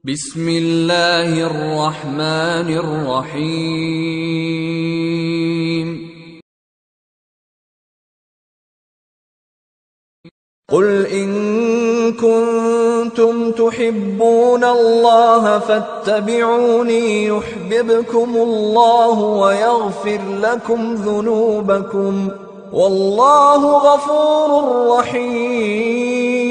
بسم الله الرحمن الرحيم قل إن كنتم تحبون الله فاتبعوني يحببكم الله ويغفر لكم ذنوبكم والله غفور رحيم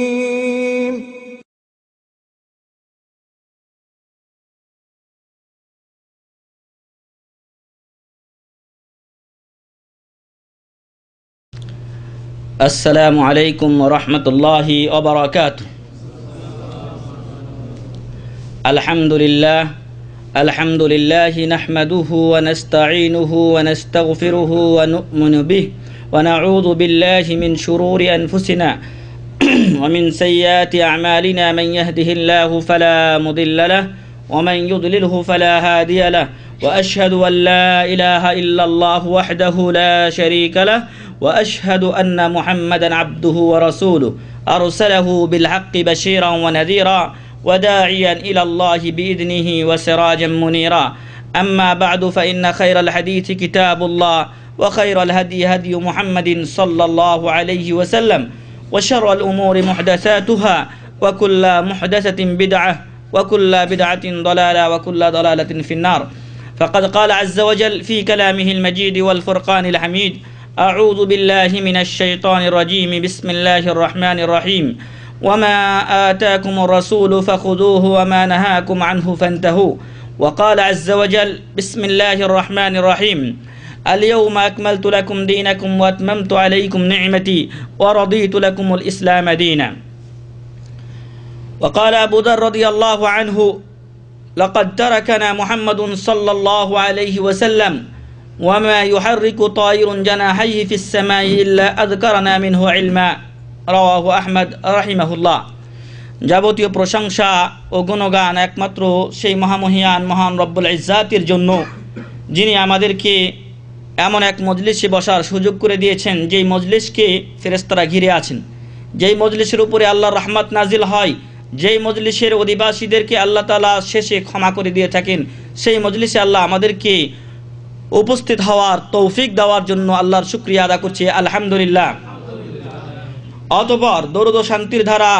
السلام عليكم ورحمة الله وبركاته. الحمد لله نحمده ونستعينه ونستغفره ونؤمن به ونعوذ بالله من شرور أنفسنا ومن سيئات أعمالنا. من يهده الله فلا مضل له ومن يضلله فلا هادي له، وأشهد أن لا إله إلا الله وحده لا شريك له، وأشهد أن محمدا عبده ورسوله أرسله بالحق بشيرا ونذيرا وداعيا إلى الله بإذنه وسراجا منيرا. أما بعد فإن خير الحديث كتاب الله، وخير الهدي هدي محمد صلى الله عليه وسلم، وشر الأمور محدثاتها، وكل محدثة بدعة، وكل بدعة ضلالة، وكل ضلالة في النار. فقد قال عز وجل في كلامه المجيد والفرقان الحميد: أعوذ بالله من الشيطان الرجيم، بسم الله الرحمن الرحيم، وما آتاكم الرسول فخذوه وما نهاكم عنه فانتهوا. وقال عز وجل: بسم الله الرحمن الرحيم، اليوم أكملت لكم دينكم وأتممت عليكم نعمتي ورضيت لكم الإسلام دينا. وقال أبو ذر رضي الله عنه: لقد تركنا محمد صلى الله عليه وسلم وما يحرك طائر جناحيه في السماء إلا أذكرنا منه علما। রাওয়াহু আহমদ রাহিমাহুল্লাহ। যাবতীয় প্রশংসা ও গুণগান একমাত্র সেই মহামহিয়ান মহান রব্বুল ইজ্জাতের জন্য, যিনি আমাদেরকে এমন এক মজলিসে বসার সুযোগ করে দিয়েছেন যেই মজলিসকে ফেরেশতারা ঘিরে আছেন, যেই মজলিসের উপরে আল্লাহর রহমত নাজিল হয়, যেই মজলিসের অধিবাসীদেরকে আল্লাহ তাআলা শেষে ক্ষমা করে দিয়ে থাকেন, সেই মজলিসে আল্লাহ আমাদেরকে উপস্থিত হওয়ার তৌফিক দেওয়ার জন্য আল্লাহর শুকরিয়া আদা করছি, আলহামদুলিল্লাহ। অতঃপর দরুদ ও শান্তির ধারা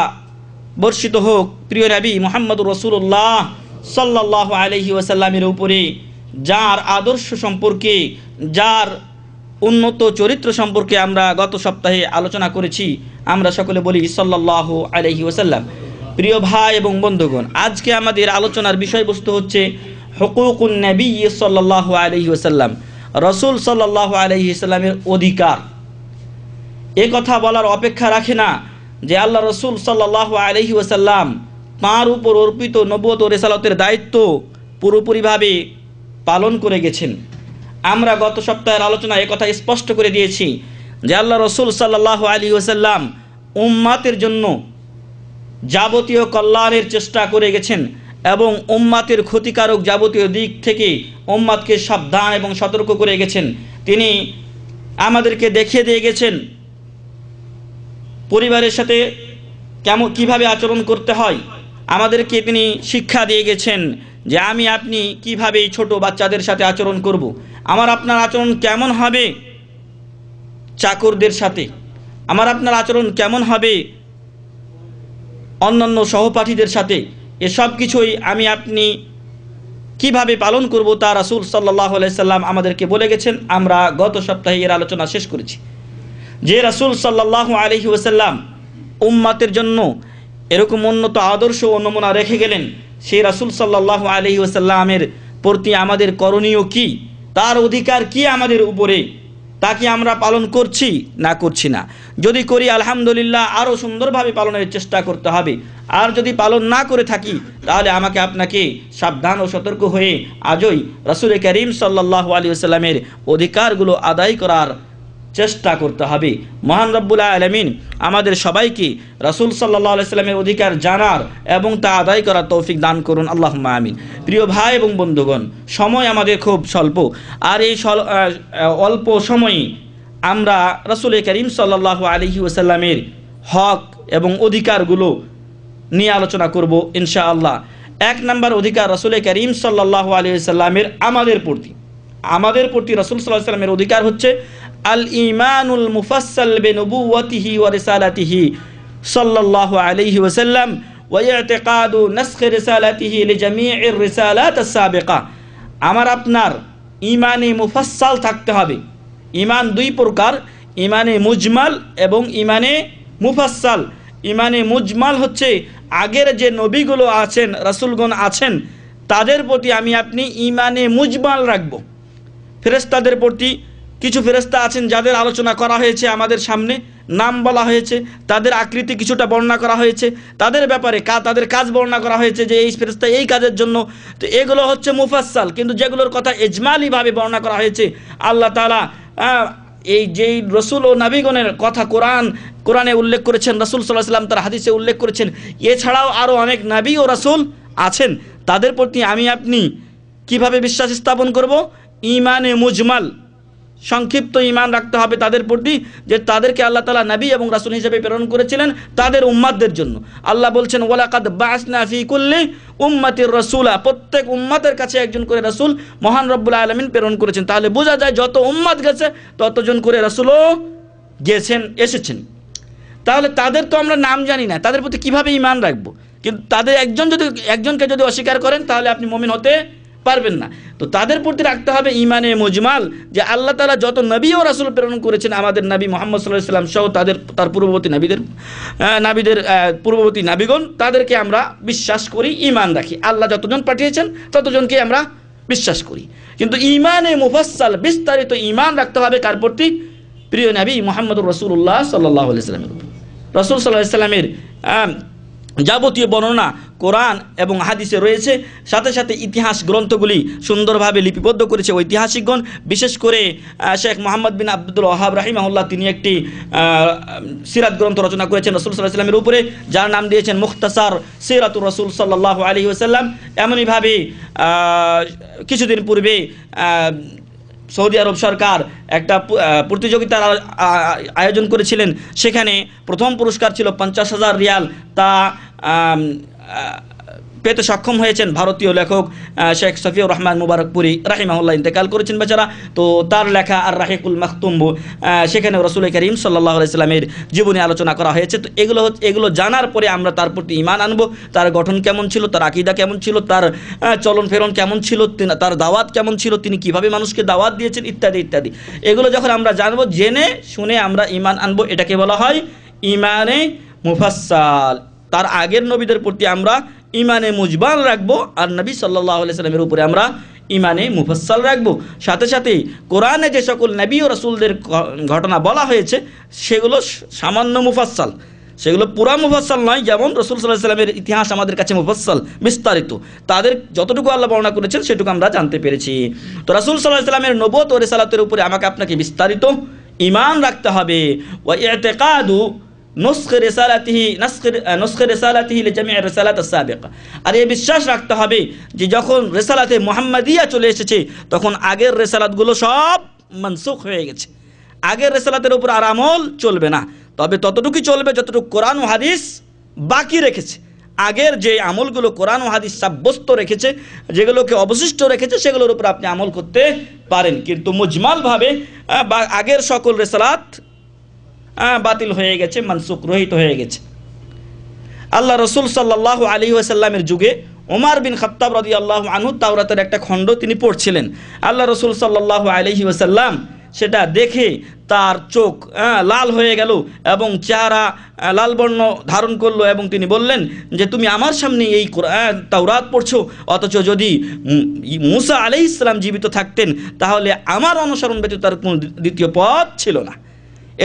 বর্ষিত হোক প্রিয় নবী মুহাম্মদুর রাসূলুল্লাহ সাল্লাল্লাহু আলাইহি ওয়াসাল্লামের উপরে, যার আদর্শ সম্পর্কে, যার উন্নত চরিত্র সম্পর্কে আমরা গত সপ্তাহে আলোচনা করেছি। আমরা সকলে বলি সাল্লাল্লাহু আলাইহি ওয়াসাল্লাম। প্রিয় ভাই এবং বন্ধুগণ, আজকে আমাদের আলোচনার বিষয়বস্তু হচ্ছে হুকুকুন নবী সাল্লাল্লাহু আলাইহি ওয়াসাল্লাম, রাসূল সাল্লাল্লাহু আলাইহি ওয়াসাল্লামের অধিকার। এ কথা বলার অপেক্ষা রাখে না যে আল্লাহ রাসূল সাল্লাল্লাহু আলাইহি ওয়াসাল্লাম তাঁর উপর অর্পিত নবুয়ত ও রিসালাতের দায়িত্ব পুরোপুরিভাবে পালন করে গেছেন। আমরা গত সপ্তাহের আলোচনায় এ কথা স্পষ্ট করে দিয়েছি যে আল্লাহ রাসূল সাল্লাল্লাহু আলাইহি ওয়াসাল্লাম উম্মাতের জন্য যাবতীয় কল্যাণের চেষ্টা করে গেছেন এবং উম্মাতের ক্ষতিকারক যাবতীয় দিক থেকে উম্মাতকে সাবধান এবং সতর্ক করে গেছেন। তিনি আমাদেরকে দেখিয়ে দিয়ে গেছেন পরিবারের সাথে কিভাবে আচরণ করতে হয়। আমাদেরকে তিনি শিক্ষা দিয়ে গেছেন যে আমি আপনি কিভাবে এই ছোট বাচ্চাদের সাথে আচরণ করব, আমার আপনার আচরণ কেমন হবে চাকরদের সাথে, আমার আপনার আচরণ কেমন হবে অন্যান্য সহপাঠীদের সাথে। এসব কিছুই আমি আপনি কিভাবে পালন করব তা রাসূল সাল্লাল্লাহু আলাইহি সাল্লাম আমাদেরকে বলে গেছেন। আমরা গত সপ্তাহে এর আলোচনা শেষ করেছি যে রাসূল সাল্লাল্লাহু আলাইহি ওয়াসাল্লাম উম্মতের জন্য এরকম উন্নত আদর্শ ও নমুনা রেখে গেলেন। সেই রাসূল সাল্লাল্লাহু আলাইহি ওয়াসাল্লামের প্রতি আমাদের করণীয় কি, তার অধিকার কি আমাদের উপরে, তা কি আমরা পালন করছি না করছি না? যদি করি আলহামদুলিল্লাহ, আরও সুন্দরভাবে পালনের চেষ্টা করতে হবে। আর যদি পালন না করে থাকি তাহলে আমাকে আপনাকে সাবধান ও সতর্ক হয়ে আজই রাসূল করিম সাল্লাল্লাহু আলাইহি ওয়াসাল্লামের অধিকারগুলো আদায় করার চেষ্টা করতে হবে। মহান রব্বুল আলামিন আমাদের সবাইকে রাসূল সাল্লাল্লাহু আলাইহি ওয়াসাল্লামের অধিকার জানার এবং তা আদায় করার তৌফিক দান করুন, আল্লাহুম্মা আমিন। প্রিয় ভাই এবং বন্ধুগণ, সময় আমাদের খুব স্বল্প, আর এই অল্প সময়ে আমরা রাসূল করিম সাল্লাল্লাহু আলাইহি ওয়াসাল্লামের হক এবং অধিকারগুলো নিয়ে আলোচনা করব ইনশাআল্লাহ। এক নম্বর অধিকার রাসূল করিম সাল্লাল্লাহু আলাইহি ওয়াসাল্লামের আমাদের প্রতি রাসূল সাল্লাল্লাহু আলাইহি ওয়াসাল্লামের অধিকার হচ্ছে আল ঈমানুল মুফাসসাল বিনুবুওয়াতিহি ওয়া রিসালাতিহি সাল্লাল্লাহু আলাইহি ওয়াসাল্লাম ওয়া ইতিকাদু নাসখ রিসালাতিহি লিজামিইর রিসালাত আস-সাবিকা। আমার আপনার ঈমানে মুফাসসাল থাকতে হবে। ঈমান দুই প্রকার, ঈমানে মুজমাল এবং ঈমানে মুফাসসাল। ঈমানে মুজমাল হচ্ছে আগের যে নবীগুলো আছেন, রাসূলগণ আছেন, তাদের প্রতি আমি আপনি ঈমানে মুজমাল রাখব। ফেরেশতাদের প্রতি কিছু ফেরেশতা আছেন যাদের আলোচনা করা হয়েছে আমাদের সামনে, নাম বলা হয়েছে, তাদের আকৃতি কিছুটা বর্ণনা করা হয়েছে, তাদের ব্যাপারে তাদের কাজ বর্ণনা করা হয়েছে যে এই ফেরেশতা এই কাজের জন্য। তো এগুলো হচ্ছে মুফাসসাল। কিন্তু যেগুলোর কথা ইজমালিভাবে বর্ণনা করা হয়েছে, আল্লাহ তাআলা এই যেই রসুল ও নবীগণের কথা কোরআনে উল্লেখ করেছেন, রাসূল সাল্লাল্লাহু আলাইহি ওয়াসাল্লাম তার হাদিসে উল্লেখ করেছেন, এছাড়াও আরও অনেক নবী ও রাসূল আছেন, তাদের প্রতি আমি আপনি কিভাবে বিশ্বাস স্থাপন করব? ঈমানে মুজমাল, সংক্ষিপ্ত ঈমান রাখতে হবে তাদের প্রতি, যে তাদেরকে আল্লাহ তাআলা নবী এবং রাসূল হিসেবে প্রেরণ করেছিলেন তাদের উম্মতদের জন্য। আল্লাহ বলছেন ওয়ালাকাদ বা'আসনা ফি কুল্লি উম্মাতির রাসূলা, প্রত্যেক উম্মতের কাছে একজন করে রাসূল মহান রব্বুল আলামিন প্রেরণ করেছেন। তাহলে বোঝা যায় যত উম্মত গেছে ততজন করে রাসূলও গেছেন, এসেছেন। তাহলে তাদের তো আমরা নাম জানি না, তাদের প্রতি কিভাবে ঈমান রাখবো? কিন্তু তাদের একজনকে যদি অস্বীকার করেন তাহলে আপনি মুমিন হতে পারবেন না। তো তাদের প্রতি রাখতে হবে ঈমানে মুজমাল, যে আল্লাহ তাআলা যত নবী ও রাসূল প্রেরণ করেছেন আমাদের নবী মুহাম্মদ সাল্লাল্লাহু আলাইহি ওয়াসাল্লাম সহ তার পূর্ববর্তী নবীদের পূর্ববর্তী নবীগণ, তাদেরকে আমরা বিশ্বাস করি, ঈমান রাখি। আল্লাহ যতজন পাঠিয়েছেন ততজনকে আমরা বিশ্বাস করি। কিন্তু ঈমানে মুফাসসাল, বিস্তারিত ঈমান রাখতে হবে কার প্রতি? প্রিয় নবী মুহাম্মদুর রাসূলুল্লাহ সাল্লাল্লাহু আলাইহি ওয়াসাল্লামের উপর। রাসূল সাল্লাল্লাহু আলাইহি ওয়াসাল্লামের যাবতীয় বর্ণনা কোরআন এবং হাদিসে রয়েছে, সাথে সাথে ইতিহাস গ্রন্থগুলি সুন্দরভাবে লিপিবদ্ধ করেছে ঐতিহাসিকগণ। বিশেষ করে শেখ মোহাম্মদ বিন আব্দুল ওয়াহাব রাহিমাহুল্লাহ, তিনি একটি সিরাত গ্রন্থ রচনা করেছেন রাসূল সাল্লাল্লাহু আলাইহি ওয়াসাল্লামের উপরে, যার নাম দিয়েছেন মুখতাসার সিরাতুর রাসূল সাল্লাল্লাহু আলাইহি ওয়াসাল্লাম। এমনইভাবে কিছুদিন পূর্বে সৌদি আরব সরকার একটা প্রতিযোগিতার আয়োজন করেছিলেন, সেখানে প্রথম পুরস্কার ছিল 50,000 রিয়াল। তা পেতে সক্ষম হয়েছেন ভারতীয় লেখক শেখ সফিউর রহমান মুবারকপুরি রাহিমাহুল্লাহ, ইন্তেকাল করেছেন বেচারা। তো তার লেখা আর রাহিকুল মাখতুম, সেখানে রাসূল করিম সাল্লাল্লাহু আলাইহি ওয়াসাল্লামের জীবনী আলোচনা করা হয়েছে। তো এগুলো জানার পরে আমরা তার প্রতি ঈমান আনব। তার গঠন কেমন ছিল, তার আকীদা কেমন ছিল, তার চলন ফেরন কেমন ছিল, তার দাওয়াত কেমন ছিল, তিনি কিভাবে মানুষকে দাওয়াত দিয়েছেন, ইত্যাদি ইত্যাদি। এগুলো যখন আমরা জানবো, জেনে শুনে আমরা ঈমান আনবো, এটাকে বলা হয় ঈমানে মুফাসসাল। তার আগের নবীদের প্রতি আমরা ঈমানে মুজমাল রাখবো, আর নবী সাল্লাল্লাহু আলাইহি ওয়াসাল্লামের উপরে আমরা ঈমানে মুফাসসাল রাখবো। সাথে সাথে কোরআনে যে সকল নবী ও রাসূলদের ঘটনা বলা হয়েছে সেগুলো সামান্য মুফাসসাল, সেগুলো পুরা মুফাসসাল নয়। যেমন রাসূল সাল্লাল্লাহু আলাইহি ওয়াসাল্লামের ইতিহাস আমাদের কাছে মুফাসসাল, বিস্তারিত, তাদের যতটুকু আল্লাহ বর্ণনা করেছেন সেটুকু আমরা জানতে পেরেছি। তো রাসূল সাল্লাল্লাহু আলাইহি ওয়াসাল্লামের নবুয়ত ও রিসালাতের উপরে আমাকে আপনাকে বিস্তারিত ঈমান রাখতে হবে। ওয়া ইতিকাদু নসখ রিসালাতিহি লিজামিই রিসালাত আস-সাবিকা, আর এই বিশ্বাস রাখতে হবে যে যখন রিসালাতে মুহাম্মাদিয়া চলে এসেছে তখন আগের রিসালাতগুলো সব মনসুখ হয়ে গেছে, আগের রিসালাতের উপর আর আমল চলবে না। তবে ততটুকুই চলবে যতটুকু কোরআন ও হাদিস বাকি রেখেছে। আগের যে আমলগুলো কোরআন ও হাদিস সাব্যস্ত রেখেছে, যেগুলোকে অবশিষ্ট রেখেছে, সেগুলোর উপর আপনি আমল করতে পারেন। কিন্তু মুজমালভাবে আগের সকল রিসালাত বাতিল হয়ে গেছে, মনসুখ, রহিত হয়ে গেছে। আল্লাহ রসুল সাল্লাল্লাহু আলাইহি ওয়াসাল্লামের যুগে ওমর বিন খাত্তাব রাদিয়াল্লাহু আনহু তাওরাতের একটা খণ্ড তিনি পড়ছিলেন। আল্লাহ রসুল সাল্লাল্লাহু আলাইহি ওয়াসাল্লাম সেটা দেখে তার চোখ লাল হয়ে গেল এবং চেহারা লাল বর্ণ ধারণ করলো, এবং তিনি বললেন যে তুমি আমার সামনে এই তাওরাত পড়ছো, অথচ যদি মুসা আলাইহিস সালাম জীবিত থাকতেন তাহলে আমার অনুসরণ ব্যতীত তার কোনো দ্বিতীয় পথ ছিল না।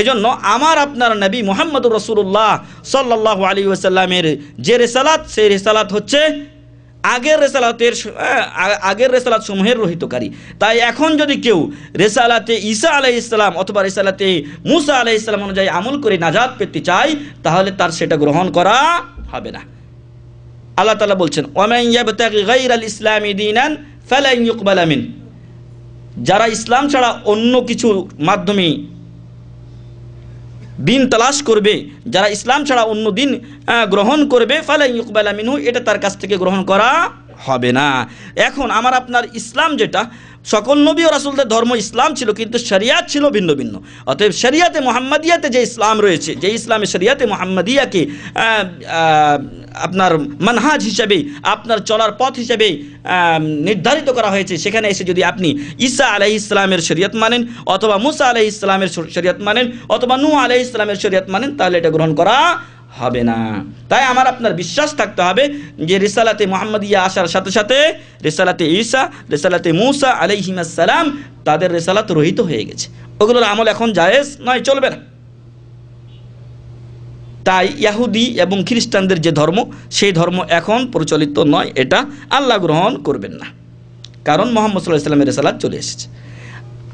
এজন্য আমার আপনার নবী মুহাম্মদুর রাসূলুল্লাহ সাল্লাল্লাহু আলাইহি ওয়াসাল্লামের যে রিসালাত, সেই রিসালাত হচ্ছে আগের রিসালাত সমূহের রহিতকারী। তাই এখন যদি কেউ রিসালাতে ঈসা আলাইহিস সালাম অথবা রিসালাতে মুসা আলাইহিস সালাম অনুযায়ী আমল করে নাজাত পেতে চায়, তাহলে তার সেটা গ্রহণ করা হবে না। আল্লাহ তাআলা বলছেন ওয়ামান ইয়াবতাগি গায়রাল ইসলামি দীনান ফালান ইউকবালা মিন, যারা ইসলাম ছাড়া অন্য কিছু মাধ্যমে দিন তালাশ করবে, যারা ইসলাম ছাড়া অন্য দিন গ্রহণ করবে, ফালা ইউকবালা মিনহু, এটা তার কাছ থেকে গ্রহণ করা হবে না। এখন আমার আপনার ইসলাম যেটা, সকল নবী ও রাসূলদের ধর্ম ইসলাম ছিল, কিন্তু শরিয়াত ছিল ভিন্ন ভিন্ন। অতএব শরিয়াতে মুহাম্মাদিয়াতে যে ইসলাম রয়েছে, যে ইসলামে শরিয়াতে মুহাম্মাদিয়াকে আপনার মানহাজ হিসাবে, আপনার চলার পথ হিসাবে নির্ধারিত করা হয়েছে, সেখানে এসে যদি আপনি ঈসা আলাইহিস সালামের শরিয়ত মানেন, অথবা মুসা আলাইহিস সালামের শরিয়ত মানেন, অথবা নূহ আলাইহিস সালামের শরিয়ত মানেন, তাহলে এটা গ্রহণ করা হবে না। তাই আমার আপনার বিশ্বাস থাকতে হবে যে রিসালাতে মুহাম্মাদিয়া আসার সাথে সাথে রিসালাতে ঈসা, রিসালাতে মুসা আলাইহিস সালাম, তাদের রিসালাত রহিত হয়ে গেছে, ওগুলোর আমল এখন জায়েজ নয়, চলবে না। তাই ইহুদি এবং খ্রিস্টানদের যে ধর্ম, সেই ধর্ম এখন প্রচলিত নয়, এটা আল্লাহ গ্রহণ করবেন না, কারণ মুহাম্মদ সাল্লাল্লাহু আলাইহি ওয়াসাল্লামের রিসালাত চলে এসেছে।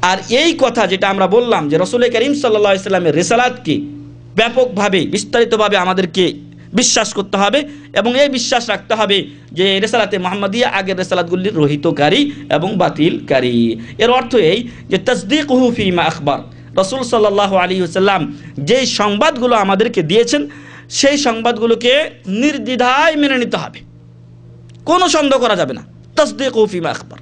আর এই কথা যেটা আমরা বললাম যে রাসূল করিম সাল্লাল্লাহু আলাইহি ওয়াসাল্লামের রিসালাতকে ব্যাপকভাবে, বিস্তারিতভাবে আমাদেরকে বিশ্বাস করতে হবে, এবং এই বিশ্বাস রাখতে হবে যে রিসালাতে মুহাম্মাদিয়া আগের রিসালাতগুলির রহিতকারী এবং বাতিলকারী। এর অর্থ এই যে তাসদীকুহু ফীমা আখবার, রাসূল সাল্লাল্লাহু আলাইহি ওয়াসাল্লাম যেই সংবাদগুলো আমাদেরকে দিয়েছেন, সেই সংবাদগুলোকে নির্দ্বিধায় মেনে নিতে হবে, কোনো সন্দেহ করা যাবে না। তাসদীকুহু ফীমা আখবার,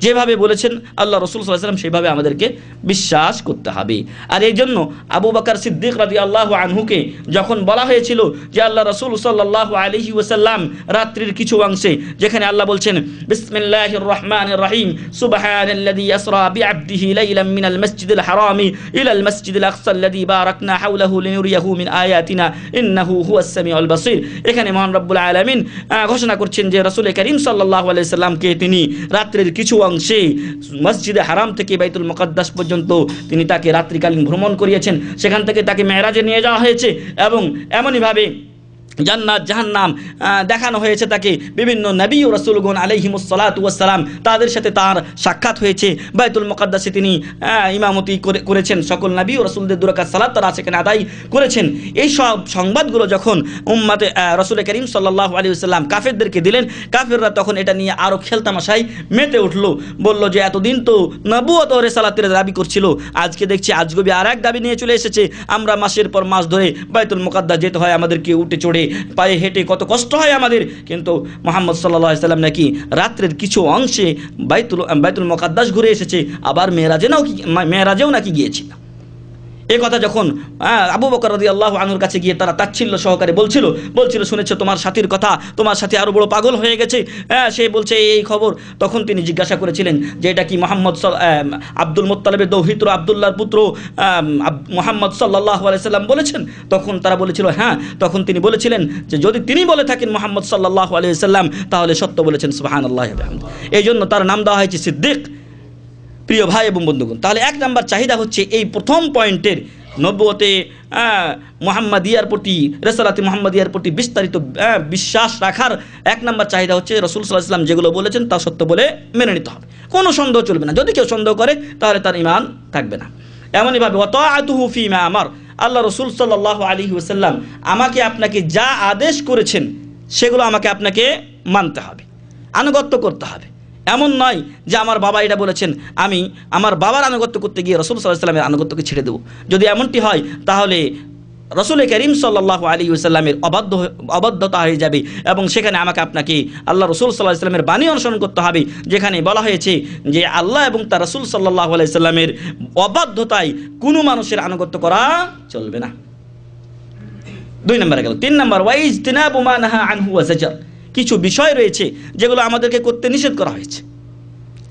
যেভাবে বলেছেন আল্লাহ রাসূল সাল্লাল্লাহু আলাইহি ওয়াসাল্লাম, সেভাবে আমাদেরকে বিশ্বাস করতে হবে। আর এই জন্য আবু বকর সিদ্দিক রাদিয়াল্লাহু আনহুকে যখন বলা হয়েছিল যে আল্লাহ রাসূল সাল্লাল্লাহু আলাইহি ওয়াসাল্লাম রাত্রির কিছু অংশে, যেখানে আল্লাহ বলছেন বিসমিল্লাহির রহমানির রহিম, সুবহানাল্লাযী ইসরা বিআবদিহি লাইলাম মিনাল মাসজিদিল হারামি ইলাল মাসজিদিল আকসা আল্লাযী বারাকনা হাওলাহু লিনুরিয়াহু মিন আয়াতিনা ইন্নাহু হুয়াস সামিউল বাসীর। এখানে মহান রব্বুল আলামিন ঘোষণা করছেন যে রাসূল করিম সাল্লাল্লাহু আলাইহি ওয়াসাল্লামকে তিনি রাত্রির কিছু অংশে মসজিদে হারাম থেকে বাইতুল মুকাদ্দাস পর্যন্ত তিনি তাকে রাত্রিকালীন ভ্রমণ করিয়েছেন, সেখান থেকে তাকে মেরাজে নিয়ে যাওয়া হয়েছে, এবং এমনইভাবে জান্নাত জাহান্নাম দেখানো হয়েছে তাকে। বিভিন্ন নবী ও রাসূলগণ আলাইহিমুস সালাতু ওয়াস সালাম, তাদের সাথে তার সাক্ষাৎ হয়েছে। বাইতুল মুকাদ্দাসে তিনি ইমামতি করেছেন, সকল নবী ও রাসূলদের দুই রাকাত সালাত তারা সেখানে আদায় করেছেন। এই সব সংবাদগুলো যখন উম্মতে রাসূল করিম সাল্লাল্লাহু আলাইহি ওয়াসাল্লাম কাফেরদেরকে দিলেন, কাফেররা তখন এটা নিয়ে আরও খেলতামাশায় মেতে উঠল, বলল যে এতদিন তো নবুয়ত ও রিসালাতের দাবি করছিল, আজকে দেখছি আজগবি আর এক দাবি নিয়ে চলে এসেছে, আমরা মাসের পর মাস ধরে বাইতুল মুকাদ্দাস যেতে হয় আমাদেরকে, উঠে চড়ে পায়ে হেঁটে কত কষ্ট হয় আমাদের, কিন্তু মুহাম্মদ সাল্লাল্লাহু আলাইহি ওয়াসাল্লাম নাকি রাত্রের কিছু অংশে বাইতুল মুকাদ্দাস ঘুরে এসেছে, আবার মেরাজেও নাকি গিয়েছিল। এই কথা যখন আবু বকর রাদিয়াল্লাহু আনহুর কাছে গিয়ে তারা তাচ্ছিল্য সহকারে বলছিল, শুনেছো তোমার সাথীর কথা, তোমার সাথী আরো বড় পাগল হয়ে গেছে, সে বলছে এই খবর। তখন তিনি জিজ্ঞাসা করেছিলেন যে এটা কি মুহাম্মদ আব্দুল মুত্তালিবের দৌহিত্র আব্দুল্লাহর পুত্র মুহাম্মদ সাল্লাল্লাহু আলাইহি সাল্লাম বলেছেন? তখন তারা বলেছিল হ্যাঁ। তখন তিনি বলেছিলেন যে যদি তিনি বলে থাকেন মুহাম্মদ সাল্লাল্লাহু আলাইহি সাল্লাম, তাহলে সত্য বলেছেন, সুবহানাল্লাহি ওয়া বিহামদিহি। এই জন্য তার নাম দেওয়া হয়েছে সিদ্দিক। প্রিয় ভাই এবং বন্ধুগণ, তাহলে এক নাম্বার চাহিদা হচ্ছে এই প্রথম পয়েন্টের, নবুয়তে মুহাম্মাদিয়ার প্রতি, রিসালাতে মুহাম্মাদিয়ার প্রতি বিস্তারিত বিশ্বাস রাখার এক নাম্বার চাহিদা হচ্ছে রাসূল সাল্লাল্লাহু আলাইহি ওয়াসাল্লাম যেগুলো বলেছেন তা সত্য বলে মেনে নিতে হবে, কোনো সন্দেহ চলবে না। যদি কেউ সন্দেহ করে তাহলে তার ঈমান থাকবে না। এমনইভাবে ওয়াতাআতুহু ফীমা আমার, আল্লাহ রাসূল সাল্লাল্লাহু আলাইহি ওয়াসাল্লাম আমাকে আপনাকে যা আদেশ করেছেন সেগুলো আমাকে আপনাকে মানতে হবে, আনুগত্য করতে হবে। এমন নয় যে আমার বাবা এটা বলেছেন, আমি আমার বাবার আনুগত্য করতে গিয়ে রাসূল সাল্লাল্লাহু আলাইহি ওয়াসাল্লামের আনুগত্যকে ছেড়ে দেব। যদি এমনটি হয় তাহলে রাসূল করিম সাল্লাল্লাহু আলাইহি ওয়াসাল্লামের অবাধ্যতা হয়ে যাবে, এবং সেখানে আমাকে আপনাকে আল্লাহ রাসূল সাল্লাল্লাহু আলাইহি ওয়াসাল্লামের বাণী অনুসরণ করতে হবে, যেখানে বলা হয়েছে যে আল্লাহ এবং তার রাসূল সাল্লাল্লাহু আলাইহি ওয়াসাল্লামের অবাধ্যতায় কোনো মানুষের আনুগত্য করা চলবে না। 2 নম্বরে গেল। 3 নম্বর ওয়াইজতিনাবু মা নাহা আনহু ওয়া যাজার, কিছু বিষয় রয়েছে যেগুলো আমাদেরকে করতে নিষেধ করা হয়েছে,